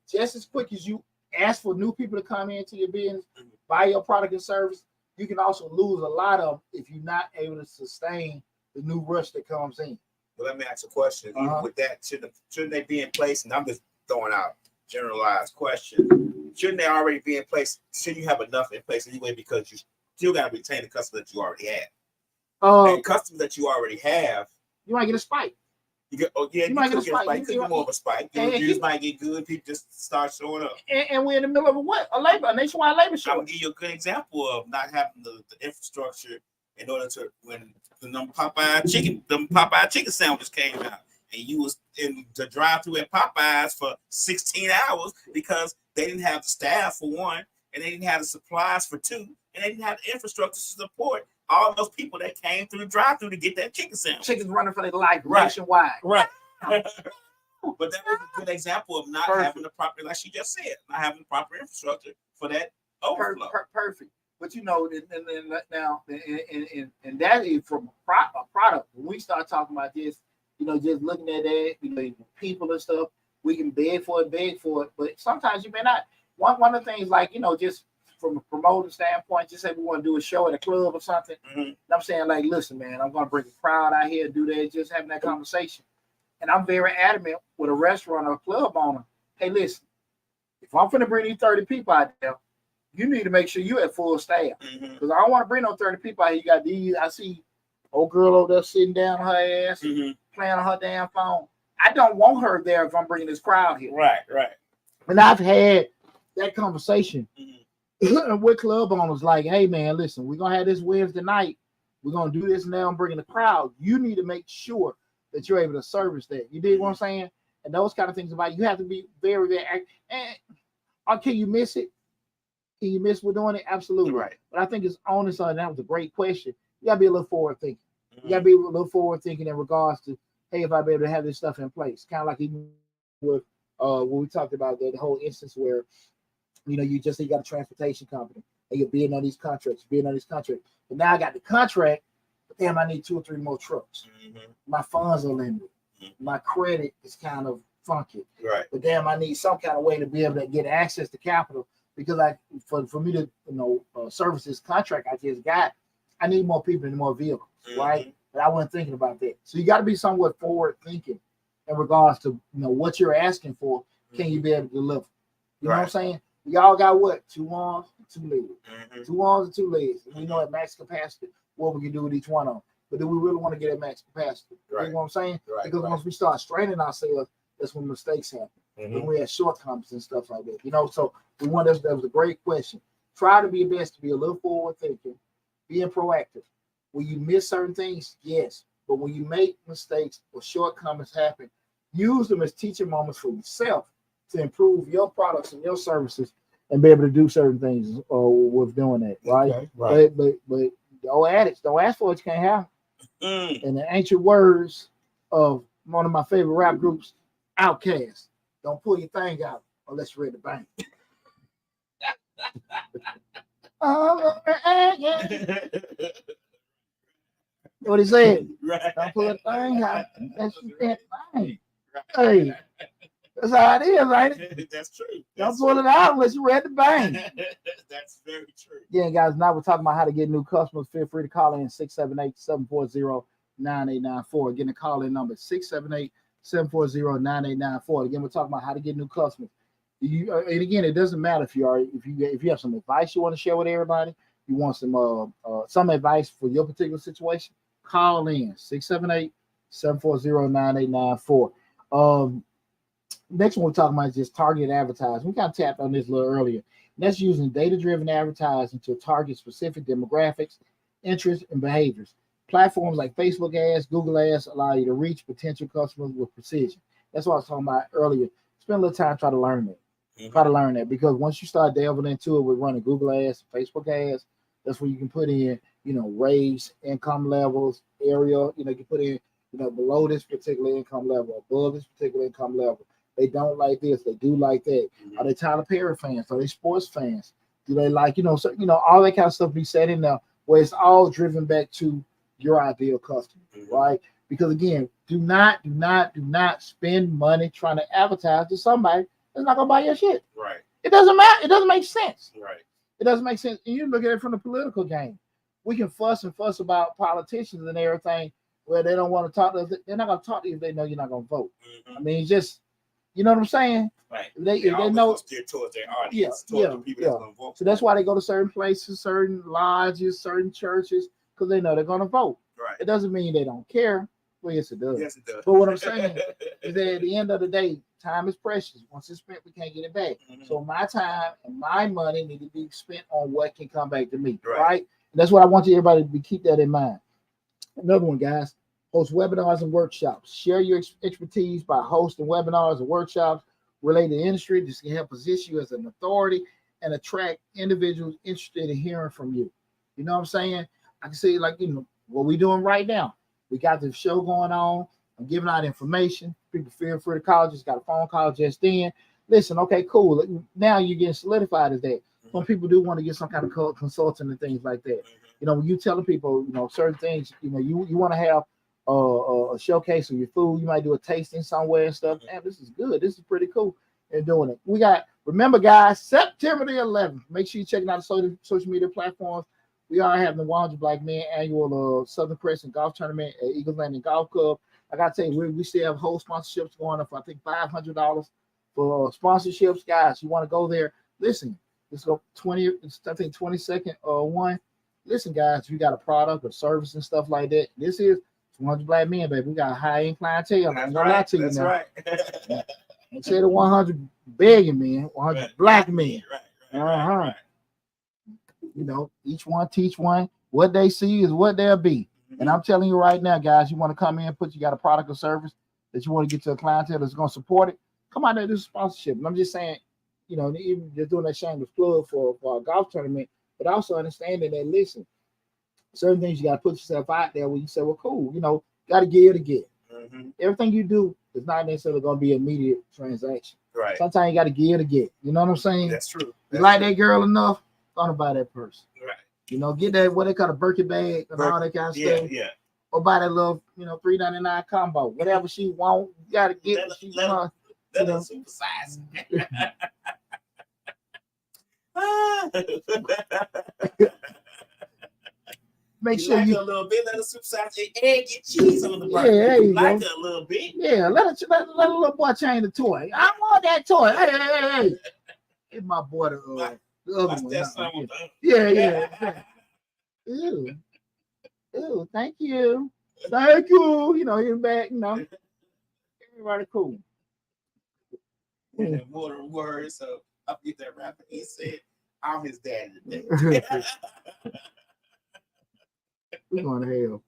just as quick as you ask for new people to come into your business, buy your product and service, you can also lose a lot of if you're not able to sustain the new rush that comes in. Well, let me ask a question. Even with that, shouldn't they be in place? And I'm just throwing out generalized question. Shouldn't they already be in place? Shouldn't you have enough in place anyway? Because you still got to retain the customer that you already have. And customers that you already have, you might get a spike. You might get a spike. You could get more of a spike. Reviews might get good. People just start showing up. And we're in the middle of a nationwide labor I shortage. will give you a good example of not having the infrastructure in order to when the Popeye chicken sandwiches came out, and you was in the drive-through at Popeyes for 16 hours because they didn't have the staff for one, and they didn't have the supplies for two, and they didn't have the infrastructure to support all those people that came through the drive-through to get that chicken sandwich. Chickens running for their life nationwide. Right. But that was a good example of not having the proper, like she just said, not having the proper infrastructure for that overflow. Perfect. But now, and that is from a product. When we start talking about this, just looking at that, people and stuff, we can beg for it. But sometimes you may not. One of the things, like, just from a promoting standpoint, just say we want to do a show at a club or something. And I'm saying, like, listen, man, I'm going to bring a crowd out here and do that, just having that conversation. And I'm very adamant with a restaurant or a club owner. Hey, listen, if I'm going to bring these 30 people out there, you need to make sure you at full staff. Because I don't want to bring no 30 people out here. You got these, I see old girl over there sitting down on her ass, playing on her damn phone. I don't want her there if I'm bringing this crowd here. Right. And I've had that conversation with club owners like, hey, man, listen, we're going to have this Wednesday night. We're going to do this now. I'm bringing the crowd. You need to make sure that you're able to service that. You dig what I'm saying? And those kind of things about it. You have to be very, very active. And can you miss it? Can you miss we're doing it? Absolutely. Right. But I think it's honest, and that was a great question. You got to be a little forward thinking. You got to be a little forward thinking in regards to, hey, if I be able to have this stuff in place. Kind of like even with when we talked about the whole instance where, you just say you got a transportation company and you're bidding on these contracts, But now I got the contract, but damn, I need 2 or 3 more trucks. My funds are limited. My credit is kind of funky. Right. But damn, I need some kind of way to be able to get access to capital because for me to service this contract I just got, I need more people and more vehicles, right? But I wasn't thinking about that. So you got to be somewhat forward thinking in regards to what you're asking for. Can you be able to deliver? You know what I'm saying? We all got what? 2 arms and 2 legs. 2 arms and 2 legs. And we know at max capacity what we can do with each one of them. But do we really want to get at max capacity? You know what I'm saying? Because once we start straining ourselves, that's when mistakes happen. When we have shortcomings and stuff like that. So we want that was a great question. Try to be your best to be a little forward thinking, being proactive. When you miss certain things, yes. But when you make mistakes or shortcomings happen, use them as teaching moments for yourself to improve your products and your services and be able to do certain things with doing that, right? Okay, right. But the old adage, don't ask for what you can't have. And the ancient words of one of my favorite rap groups, Outkast, don't pull your thing out unless you're ready to bang. What he said? Don't pull a thing out unless you're ready to bang. Hey, that's how it is, ain't it? That's true. Don't pull it out unless you're ready to bang. That's very true. Yeah, guys, now we're talking about how to get new customers. Feel free to call in 678-740-9894. Again, the call-in number 678-740-9894. Again, we're talking about how to get new customers. And again, it doesn't matter if you have some advice you want to share with everybody, you want some advice for your particular situation, call in 740-9894. Next one we're talking about is just targeted advertising. We kind of tapped on this a little earlier. That's using data-driven advertising to target specific demographics, interests, and behaviors. Platforms like Facebook ads, Google ads allow you to reach potential customers with precision. That's what I was talking about earlier. Spend a little time trying to learn that. Try to learn that, because once you start delving into it with running Google ads, Facebook ads, that's where you can put in, raise income levels, area, you can put in, below this particular income level, above this particular income level. They don't like this, they do like that. Are they Tyler Perry fans? Are they sports fans? Do they like, all that kind of stuff be said in there, where it's all driven back to your ideal customer, right? Because again, do not spend money trying to advertise to somebody that's not gonna buy your shit. Right. It doesn't matter. It doesn't make sense. Right. It doesn't make sense. And you look at it from the political game. We can fuss about politicians and everything where they don't want to talk to us. They're not gonna talk to you if they know you're not gonna vote. I mean, just you know what I'm saying? Right. If they know steer towards their audience, towards the people that's gonna vote. So that's why they go to certain places, certain lodges, certain churches, because they know they're gonna vote. Right. It doesn't mean they don't care. Well, yes, it does. Yes, it does. But what I'm saying is that at the end of the day, time is precious. Once it's spent, we can't get it back. So my time and my money need to be spent on what can come back to me, right? And that's what I want everybody to keep that in mind. Another one, guys, host webinars and workshops. Share your expertise by hosting webinars and workshops related to industry. This can help position you as an authority and attract individuals interested in hearing from you. You know what I'm saying? I can say, like, what we're doing right now. We got the show going on. I'm giving out information. People feel free to call. Just got a phone call just then. Listen, okay, cool. Now you're getting solidified as that. Some people do want to get some kind of consulting and things like that. When you telling people, certain things, you want to have a showcase of your food. You might do a tasting somewhere and stuff. Man, this is good. This is pretty cool. And doing it. Remember, guys, September the 11th. Make sure you're checking out the social media platforms. We are having the 100 Black Men annual Southern Crescent Golf Tournament at Eagles Landing Golf Club. I got to tell you, we still have whole sponsorships going up for, I think, $500 for sponsorships. Guys, you want to go there? Listen, let's go 22nd one. Listen, guys, if you got a product or service and stuff like that, this is 100 Black Men, baby. We got a high-end clientele. I'm gonna lie to you now. Right. Instead of 100 begging men, 100 black men. Right. Each one teach one. What they see is what they'll be. And I'm telling you right now, guys, you want to come in, you got a product or service that you want to get to a clientele that's going to support it, come out there and do sponsorship. And I'm just saying, even just doing that shameless plug for a golf tournament, but also understanding that, listen, certain things you got to put yourself out there where you say, well, cool, got to give to get. Everything you do is not necessarily going to be an immediate transaction. Right. Sometimes you got to give to get. You know what I'm saying? That's true. You like that girl enough, gonna buy that purse. Right. Get that, what they call a Birkin bag and all that kind of stuff. Yeah. Or buy that little, $3.99 combo. Whatever she want, you gotta get what she want. Let her super size. Make sure you a little bit, let her super size and get cheese on the burger. Yeah, there you like go. her a little bit. Yeah, let a little boy change the toy. I want that toy. Hey. It's my boy the other one. Yeah. Ew, thank you. Him back, everybody cool. And more words, so I'll get that rapper. He said, I'm his daddy today. We're going to hell.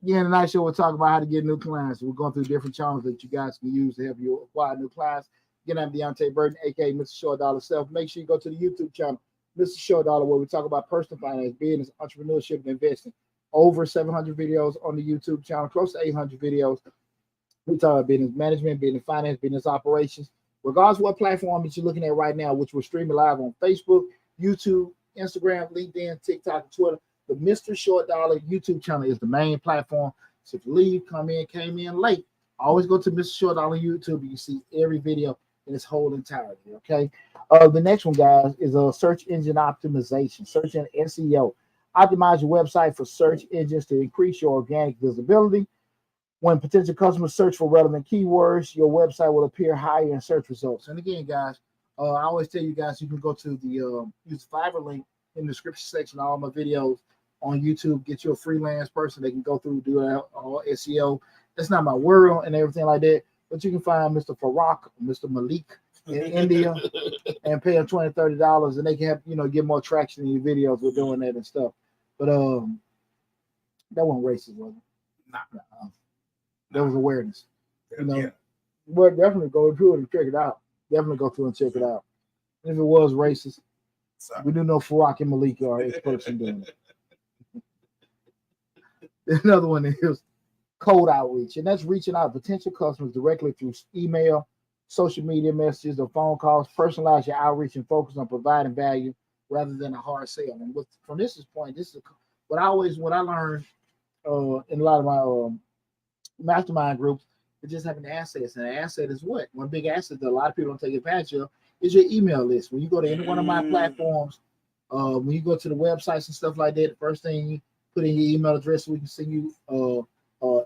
Yeah, in the night show, we'll talk about how to get new clients. We're going through different channels that you guys can use to help you acquire new clients. Again, I'm Deontay Burton, aka Mr. Short Dollar Self. Make sure you go to the YouTube channel, Mr. Short Dollar, where we talk about personal finance, business, entrepreneurship, and investing. Over 700 videos on the YouTube channel, close to 800 videos. We talk about business management, business finance, business operations. Regardless of what platform that you're looking at right now, which we're streaming live on Facebook, YouTube, Instagram, LinkedIn, TikTok, and Twitter, the Mr. Short Dollar YouTube channel is the main platform. So if you leave, came in late, always go to Mr. Short Dollar YouTube. You can see every video in its whole entirety, okay? The next one, guys, is a search engine optimization, search engine SEO. Optimize your website for search engines to increase your organic visibility. When potential customers search for relevant keywords, your website will appear higher in search results. And again, guys, I always tell you guys, you can go to the use Fiverr link in the description section of all my videos on YouTube. Get you a freelance person. They can go through, do all SEO. It's not my world and everything like that. But you can find Mr. Farak, Mr. Malik in India, and pay them $20, $30, and they can have get more traction in your videos with doing that and stuff. But that wasn't racist, was it? Nah. There was awareness. Yeah. But definitely go through it and check it out. Definitely go through and check it out. If it was racist, we do know Farak and Malik are experts in doing it. Another one is cold outreach, and that's reaching out to potential customers directly through email, social media messages, or phone calls. Personalize your outreach and focus on providing value rather than a hard sale. And from this point, this is what I learned in a lot of my mastermind groups. It's just having assets, and an asset is what? One big asset that a lot of people don't take advantage of is your email list. When you go to any one of my platforms, when you go to the websites and stuff like that, the first thing you put in your email address so we can send you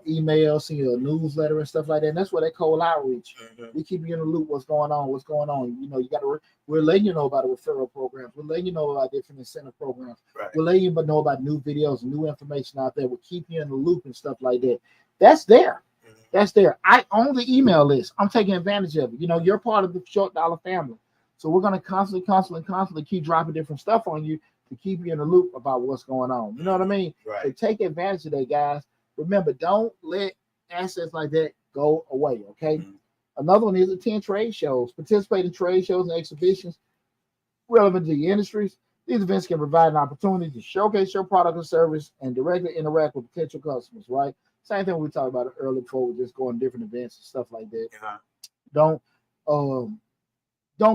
email, send you a newsletter and stuff like that. And that's where they cold outreach. We keep you in the loop. What's going on? We're letting you know about the referral programs. We're letting you know about different incentive programs. Right. We're letting you know about new videos, new information out there. We'll keep you in the loop and stuff like that. That's there. That's there. I own the email list. I'm taking advantage of it. You're part of the Short Dollar family. So we're going to constantly keep dropping different stuff on you to keep you in the loop about what's going on. You know what I mean? Right. So take advantage of that, guys. Remember, don't let assets like that go away, okay? Another one is attend trade shows. Participate in trade shows and exhibitions relevant to your industries. These events can provide an opportunity to showcase your product or service and directly interact with potential customers, right? Same thing we talked about earlier before, we just go on different events and stuff like that. Don't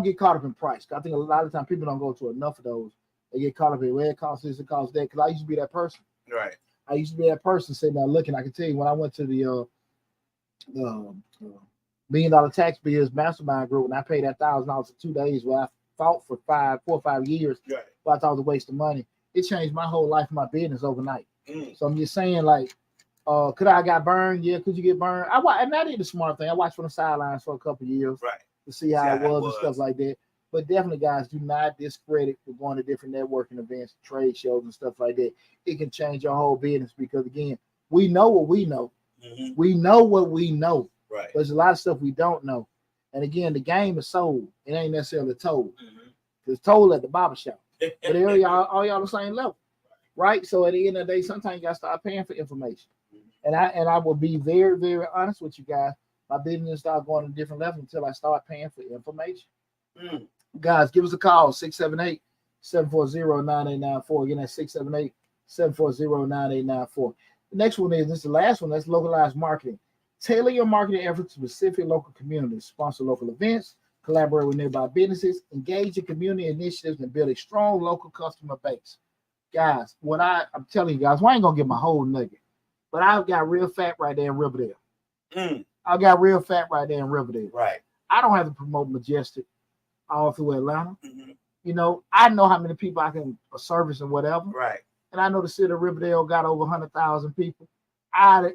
get caught up in price. I think a lot of times people don't go to enough of those. They get caught up in where it costs this, it costs that. Because I used to be that person. Right. I used to be that person sitting there looking. I can tell you when I went to the $1 Million Tax Biz Mastermind Group, and I paid that $1,000 for 2 days where I fought for 4 or 5 years. Right. But I thought it was a waste of money. It changed my whole life and my business overnight. So I'm just saying, like, could I got burned? Yeah, could you get burned? And I did the smart thing. I watched from the sidelines for a couple of years, right, to see how it was and stuff like that. But definitely, guys, do not discredit for going to different networking events, trade shows, and stuff like that. It can change your whole business because, again, we know what we know. We know what we know. Right. But there's a lot of stuff we don't know. And again, the game is sold. It ain't necessarily told. It's told at the barbershop. But all y'all the same level. Right? So at the end of the day, sometimes you got to start paying for information. And I will be very, very honest with you guys. My business started going to a different level until I start paying for information. Guys, give us a call, 678-740-9894. Again, that's 678-740-9894. The next one this is the last one, that's localized marketing. Tailor your marketing efforts to specific local communities. Sponsor local events, collaborate with nearby businesses, engage in community initiatives, and build a strong local customer base. Guys, I'm telling you guys, I ain't going to get my whole nugget, but I've got real fat right there in Riverdale. I've got real fat right there in Riverdale. Right. I don't have to promote Majestic all through Atlanta. I know how many people I can service and whatever. Right. And I know the city of Riverdale got over 100,000 people. I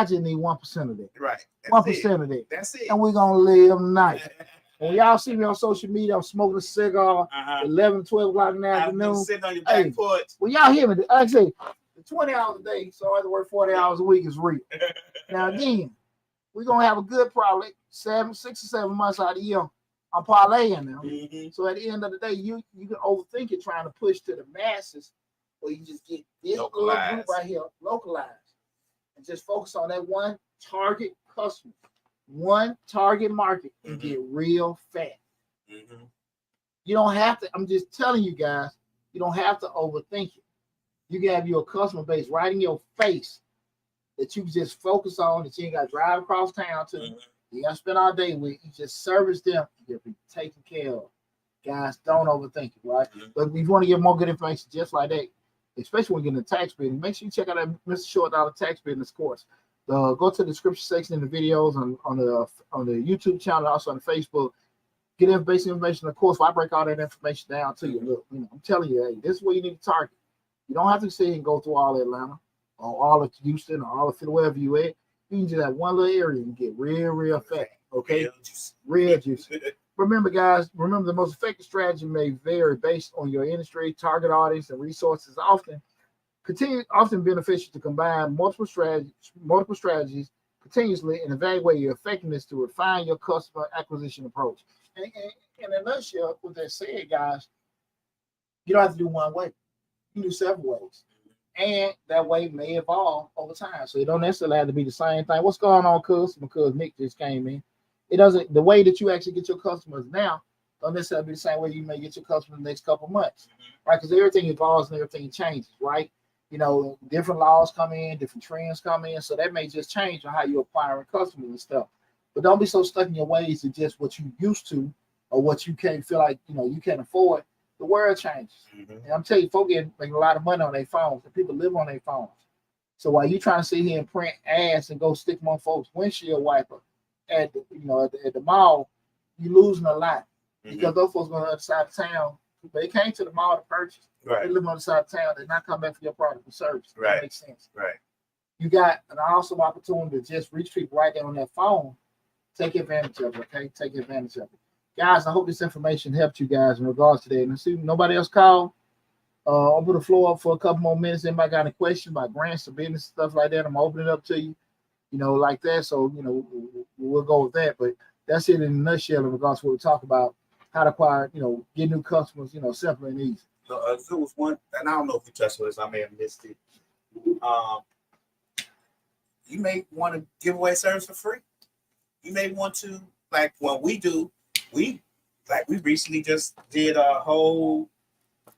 just need 1% of that. Right. 1% of that. That's it. And we're going to live nice. When y'all see me on social media, I'm smoking a cigar 11, 12 o'clock in the afternoon. Sitting on your back porch. Well, y'all hear me. Like I say, 20 hours a day, so I have to work 40 hours a week is real. Now, again, we're going to have a good probably 6 or 7 months out of the year. I'm parlaying now. So at the end of the day, you can overthink it trying to push to the masses, or you just get this little group right here localized and just focus on that one target customer, one target market, and get real fat. You don't have to, I'm just telling you guys, you don't have to overthink it. You can have your customer base right in your face that you can just focus on, that you ain't got to drive across town to. You got to spend all day with. You just service them. You'll be taken care of. Guys, don't overthink it, right? But if you want to get more good information just like that, especially when you get in the tax business, make sure you check out that Mr. Short Dollar Tax Business course. Go to the description section in the videos on the YouTube channel, also on Facebook. Get basic information. Of course, I break all that information down to you. Look, I'm telling you, hey, this is where you need to target. You don't have to sit and go through all Atlanta or all of Houston or all of wherever you at. You can just have one little area and get real fat. Okay, real juicy. Remember, guys. Remember, the most effective strategy may vary based on your industry, target audience, and resources. Often beneficial to combine multiple strategies, continuously and evaluate your effectiveness to refine your customer acquisition approach. And in a nutshell, with that said, guys, you don't have to do one way. You can do several ways. And that way may evolve over time. So it don't necessarily have to be the same thing. What's going on, cuz? Because Nick just came in. It doesn't, the way that you actually get your customers now don't necessarily be the same way you may get your customers in the next couple of months, right? Because everything evolves and everything changes, right? You know, different laws come in, different trends come in. So that may just change on how you're acquiring customers and stuff. But don't be so stuck in your ways to just what you used to or what you can't feel like, you know, you can't afford. The world changes. And I'm telling you, folks making a lot of money on their phones, and people live on their phones. So while you trying to sit here and print ads and go stick them on folks' windshield wiper at the mall, you losing a lot because those folks going to the other side of town. They came to the mall to purchase. Right. They live on the side of town. They're not coming back for your product and service. Right. That makes sense. Right. You got an awesome opportunity to just reach people right there on their phone. Take advantage of it. Okay, take advantage of it. Guys, I hope this information helped you guys in regards to that. And see, nobody else called. I'll put the floor up for a couple more minutes. Anybody got a question about grants or business stuff like that? I'm opening it up to you, like that. So, we'll go with that. But that's it in a nutshell in regards to what we talk about, how to acquire, get new customers, simple and easy. So there was one, and I don't know if you touched on this. I may have missed it. You may want to give away service for free. You may want to, like what we do. We recently just did a whole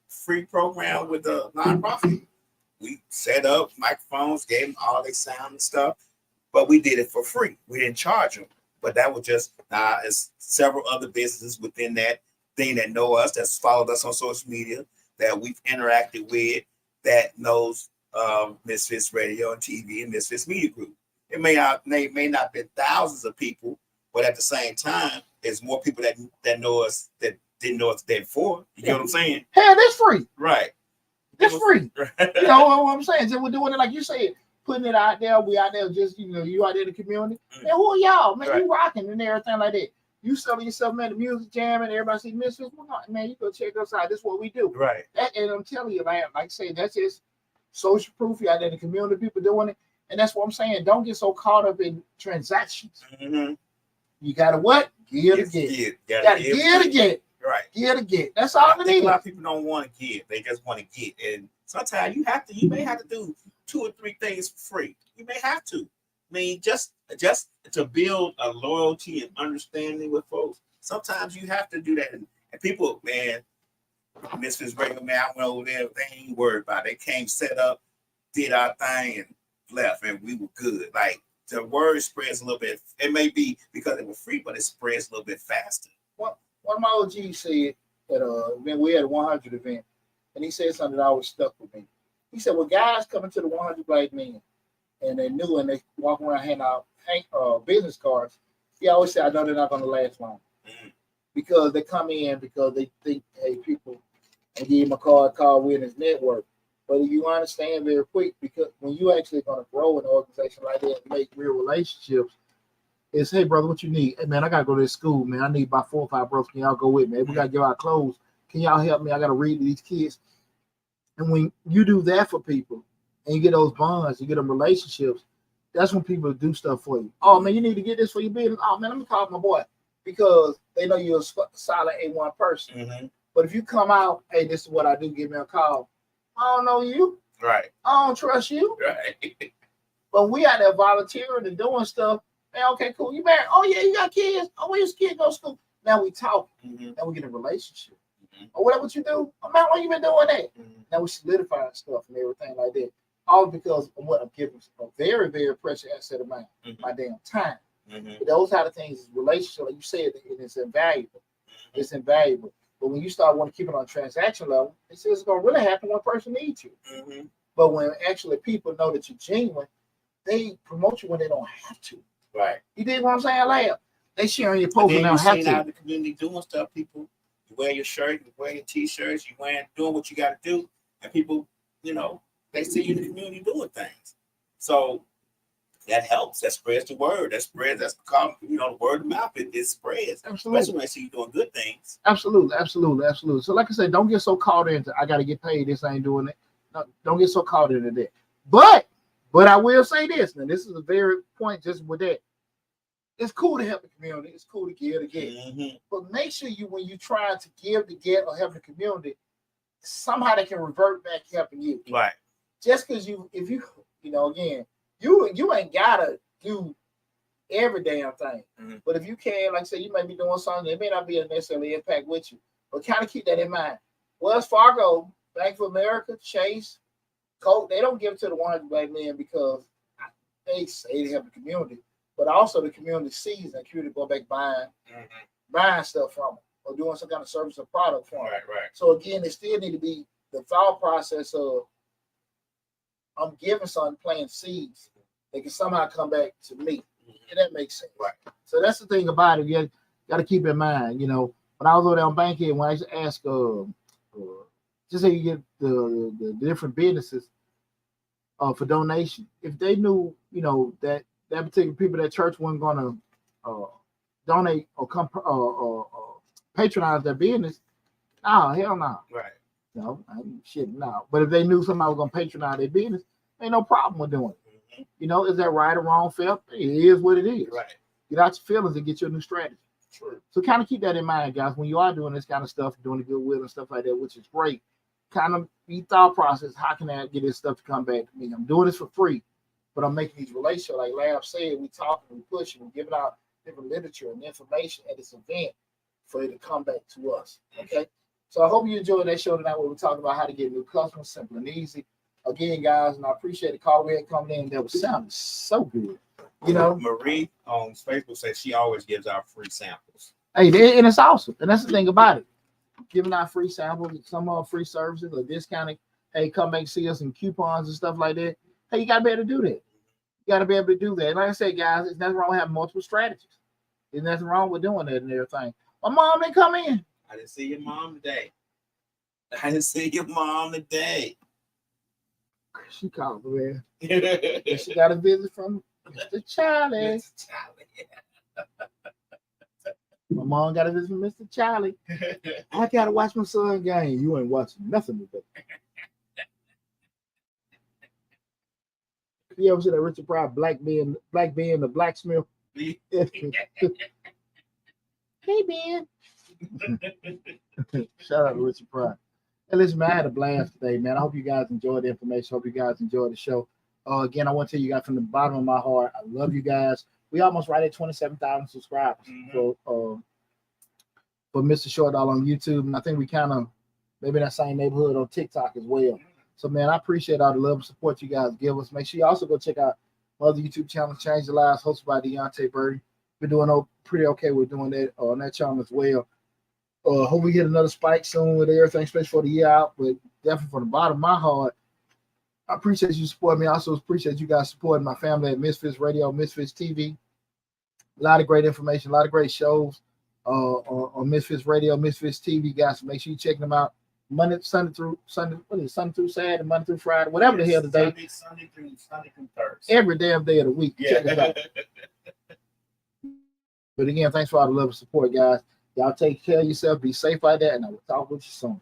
free program with a nonprofit. We set up microphones, gave them all their sound and stuff, but we did it for free. We didn't charge them. But that was just it's several other businesses within that thing that know us, that's followed us on social media, that we've interacted with, that knows Misfits Radio and TV and Misfits Media Group. It may not be thousands of people, but at the same time, there's more people that know us that didn't know us the day before. You get what I'm saying? Hell, that's free. Right. It's free. Right. You know what I'm saying? So we're doing it like you said, putting it out there. We out there just, you out there in the community. And who are y'all? Man, you rocking and everything like that. You selling yourself, man, the music jam and everybody see Misfits. Man, you go check us out. This is what we do. Right. And I'm telling you, man, like I say, that's just social proof. You out there in the community, people doing it. And that's what I'm saying. Don't get so caught up in transactions. You gotta what? Give to get. You gotta give to get. Right. Give to get. That's all it is. A lot of people don't want to give. They just want to get. And sometimes you may have to do 2 or 3 things for free. You may have to. I mean, just to build a loyalty and understanding with folks. Sometimes you have to do that. And people, man, Misfits Radio, man, I went over there. They ain't worried about it. They came, set up, did our thing, and left, and we were good. Like, the word spreads a little bit. It may be because it was free, but it spreads a little bit faster. One of my OGs said that we had a 100 event, and he said something that always stuck with me. He said, "Well, guys coming to the 100 Black Men, and they're new, and they walk around handing out business cards. He always said, I know they're not going to last long because they come in because they think, hey, people, and give him a card with his network. But you understand very quick, because when you actually going to grow an organization like that and make real relationships, it's, hey, brother, what you need? Hey, man, I got to go to this school, man. I need about 4 or 5 brothers. Can y'all go with me? Hey, we got to give out clothes. Can y'all help me? I got to read to these kids. And when you do that for people and you get those bonds, you get them relationships, that's when people do stuff for you. Oh, man, you need to get this for your business. Oh, man, let me call my boy, because they know you're a solid A1 person. But if you come out, hey, this is what I do, give me a call. I don't know you. Right. I don't trust you. Right. But we out there volunteering and doing stuff. Man, okay, cool. You married? Oh, yeah, you got kids? Oh, where your kid go to school? Now we talk. Now we get a relationship. Or whatever you do. Oh, man, why you been doing that? Now we solidify stuff and everything like that. All because of what I'm giving a very, very precious asset of mine, my damn time. But those kind of things is relationship, like you said, and it's invaluable. It's invaluable. But when you start wanting to keep it on a transaction level, it's going to really happen when a person needs you. But when actually people know that you're genuine, they promote you when they don't have to. Right. You dig what I'm saying? Like, they sharing your post when they don't have to. Out in the community doing stuff, people, you wear your shirt, you wear your t-shirts, you doing what you got to do, and people, they see you in the community doing things. So that helps. That spreads the word. That's called, the word of mouth. It spreads. Absolutely. Especially when I see you doing good things. Absolutely. So like I said, don't get so caught into, I got to get paid, this ain't doing it. No, don't get so caught into that. But But I will say this, and this is a very point just with that. It's cool to help the community. It's cool to give to get. Mm-hmm. But make sure you, when you try to give to get or help the community, somehow they can revert back helping you. Right. Just because if you again, you ain't gotta do every damn thing. Mm-hmm. But if you can, like I said, you may be doing something that may not be a necessarily impact with you. But kind of keep that in mind. Wells Fargo, Bank of America, Chase, Coke, they don't give to the 100 black men because they say they help the community. But also the community sees and community go back buying stuff from them or doing some kind of service or product from them. Right. So again, it still need to be the thought process of I'm giving something, planting seeds that can somehow come back to me. And that makes sense. Right. So that's the thing about it. You got to keep in mind, when I was over there on Bankhead, when I used to ask, just say you get the different businesses for donation, if they knew, that particular people, that church wasn't going to donate or come patronize their business, hell no. Right. No, no. But if they knew somebody was going to patronize their business, ain't no problem with doing it. Is that right or wrong, Phil? It is what it is. Right. Get out your feelings and get your new strategy. True. So kind of keep that in mind, guys, when you are doing this kind of stuff, doing the goodwill and stuff like that, which is great. Kind of be thought process. How can I get this stuff to come back to me? I'm doing this for free, but I'm making these relationships. Like Lab said, we talking, we pushing, we giving out different literature and information at this event for it to come back to us. Okay. So I hope you enjoyed that show tonight where we talked about how to get new customers, simple and easy. Again, guys, and I appreciate the call we had coming in. That was sounding so good. Marie on Facebook says she always gives out free samples. Hey, and it's awesome. And that's the thing about it. Giving out free samples, some free services or discounting. Hey, come back and see us in coupons and stuff like that. Hey, you got to be able to do that. You got to be able to do that. And like I said, guys, there's nothing wrong with having multiple strategies. There's nothing wrong with doing that and everything. My mom didn't come in. I didn't see your mom today. She called, man. And she got a visit from Mr. Charlie. Mr. Charlie, yeah. My mom got a visit from Mr. Charlie. I gotta watch my son game. You ain't watching nothing today. You ever see that Richard Pryor Black Ben the Blacksmith? Hey Ben. Shout out to Richard Pryor. Hey, listen, man, I had a blast today, man. I hope you guys enjoyed the information. Hope you guys enjoyed the show. Again, I want to tell you guys from the bottom of my heart, I love you guys. We almost right at 27,000 subscribers for Mr. Short Dollar on YouTube, and I think we kind of maybe in that same neighborhood on TikTok as well. So, man, I appreciate all the love and support you guys give us. Make sure you also go check out my other YouTube channel, Change the Lives, hosted by Deontay Birdie. We're doing pretty okay with doing that on that channel as well. Hope we get another spike soon with everything, especially for the year out. But definitely from the bottom of my heart, I appreciate you supporting me. I also appreciate you guys supporting my family at Misfits Radio, Misfits TV. A lot of great information, a lot of great shows on Misfits Radio, Misfits TV, guys. So make sure you check them out. Sunday through Saturday, Monday through Friday, whatever the hell the day. Sunday through Thursday. Every damn day of the week. Yeah. Check us out. But again, thanks for all the love and support, guys. Y'all take care of yourself. Be safe out there, and I will talk with you soon.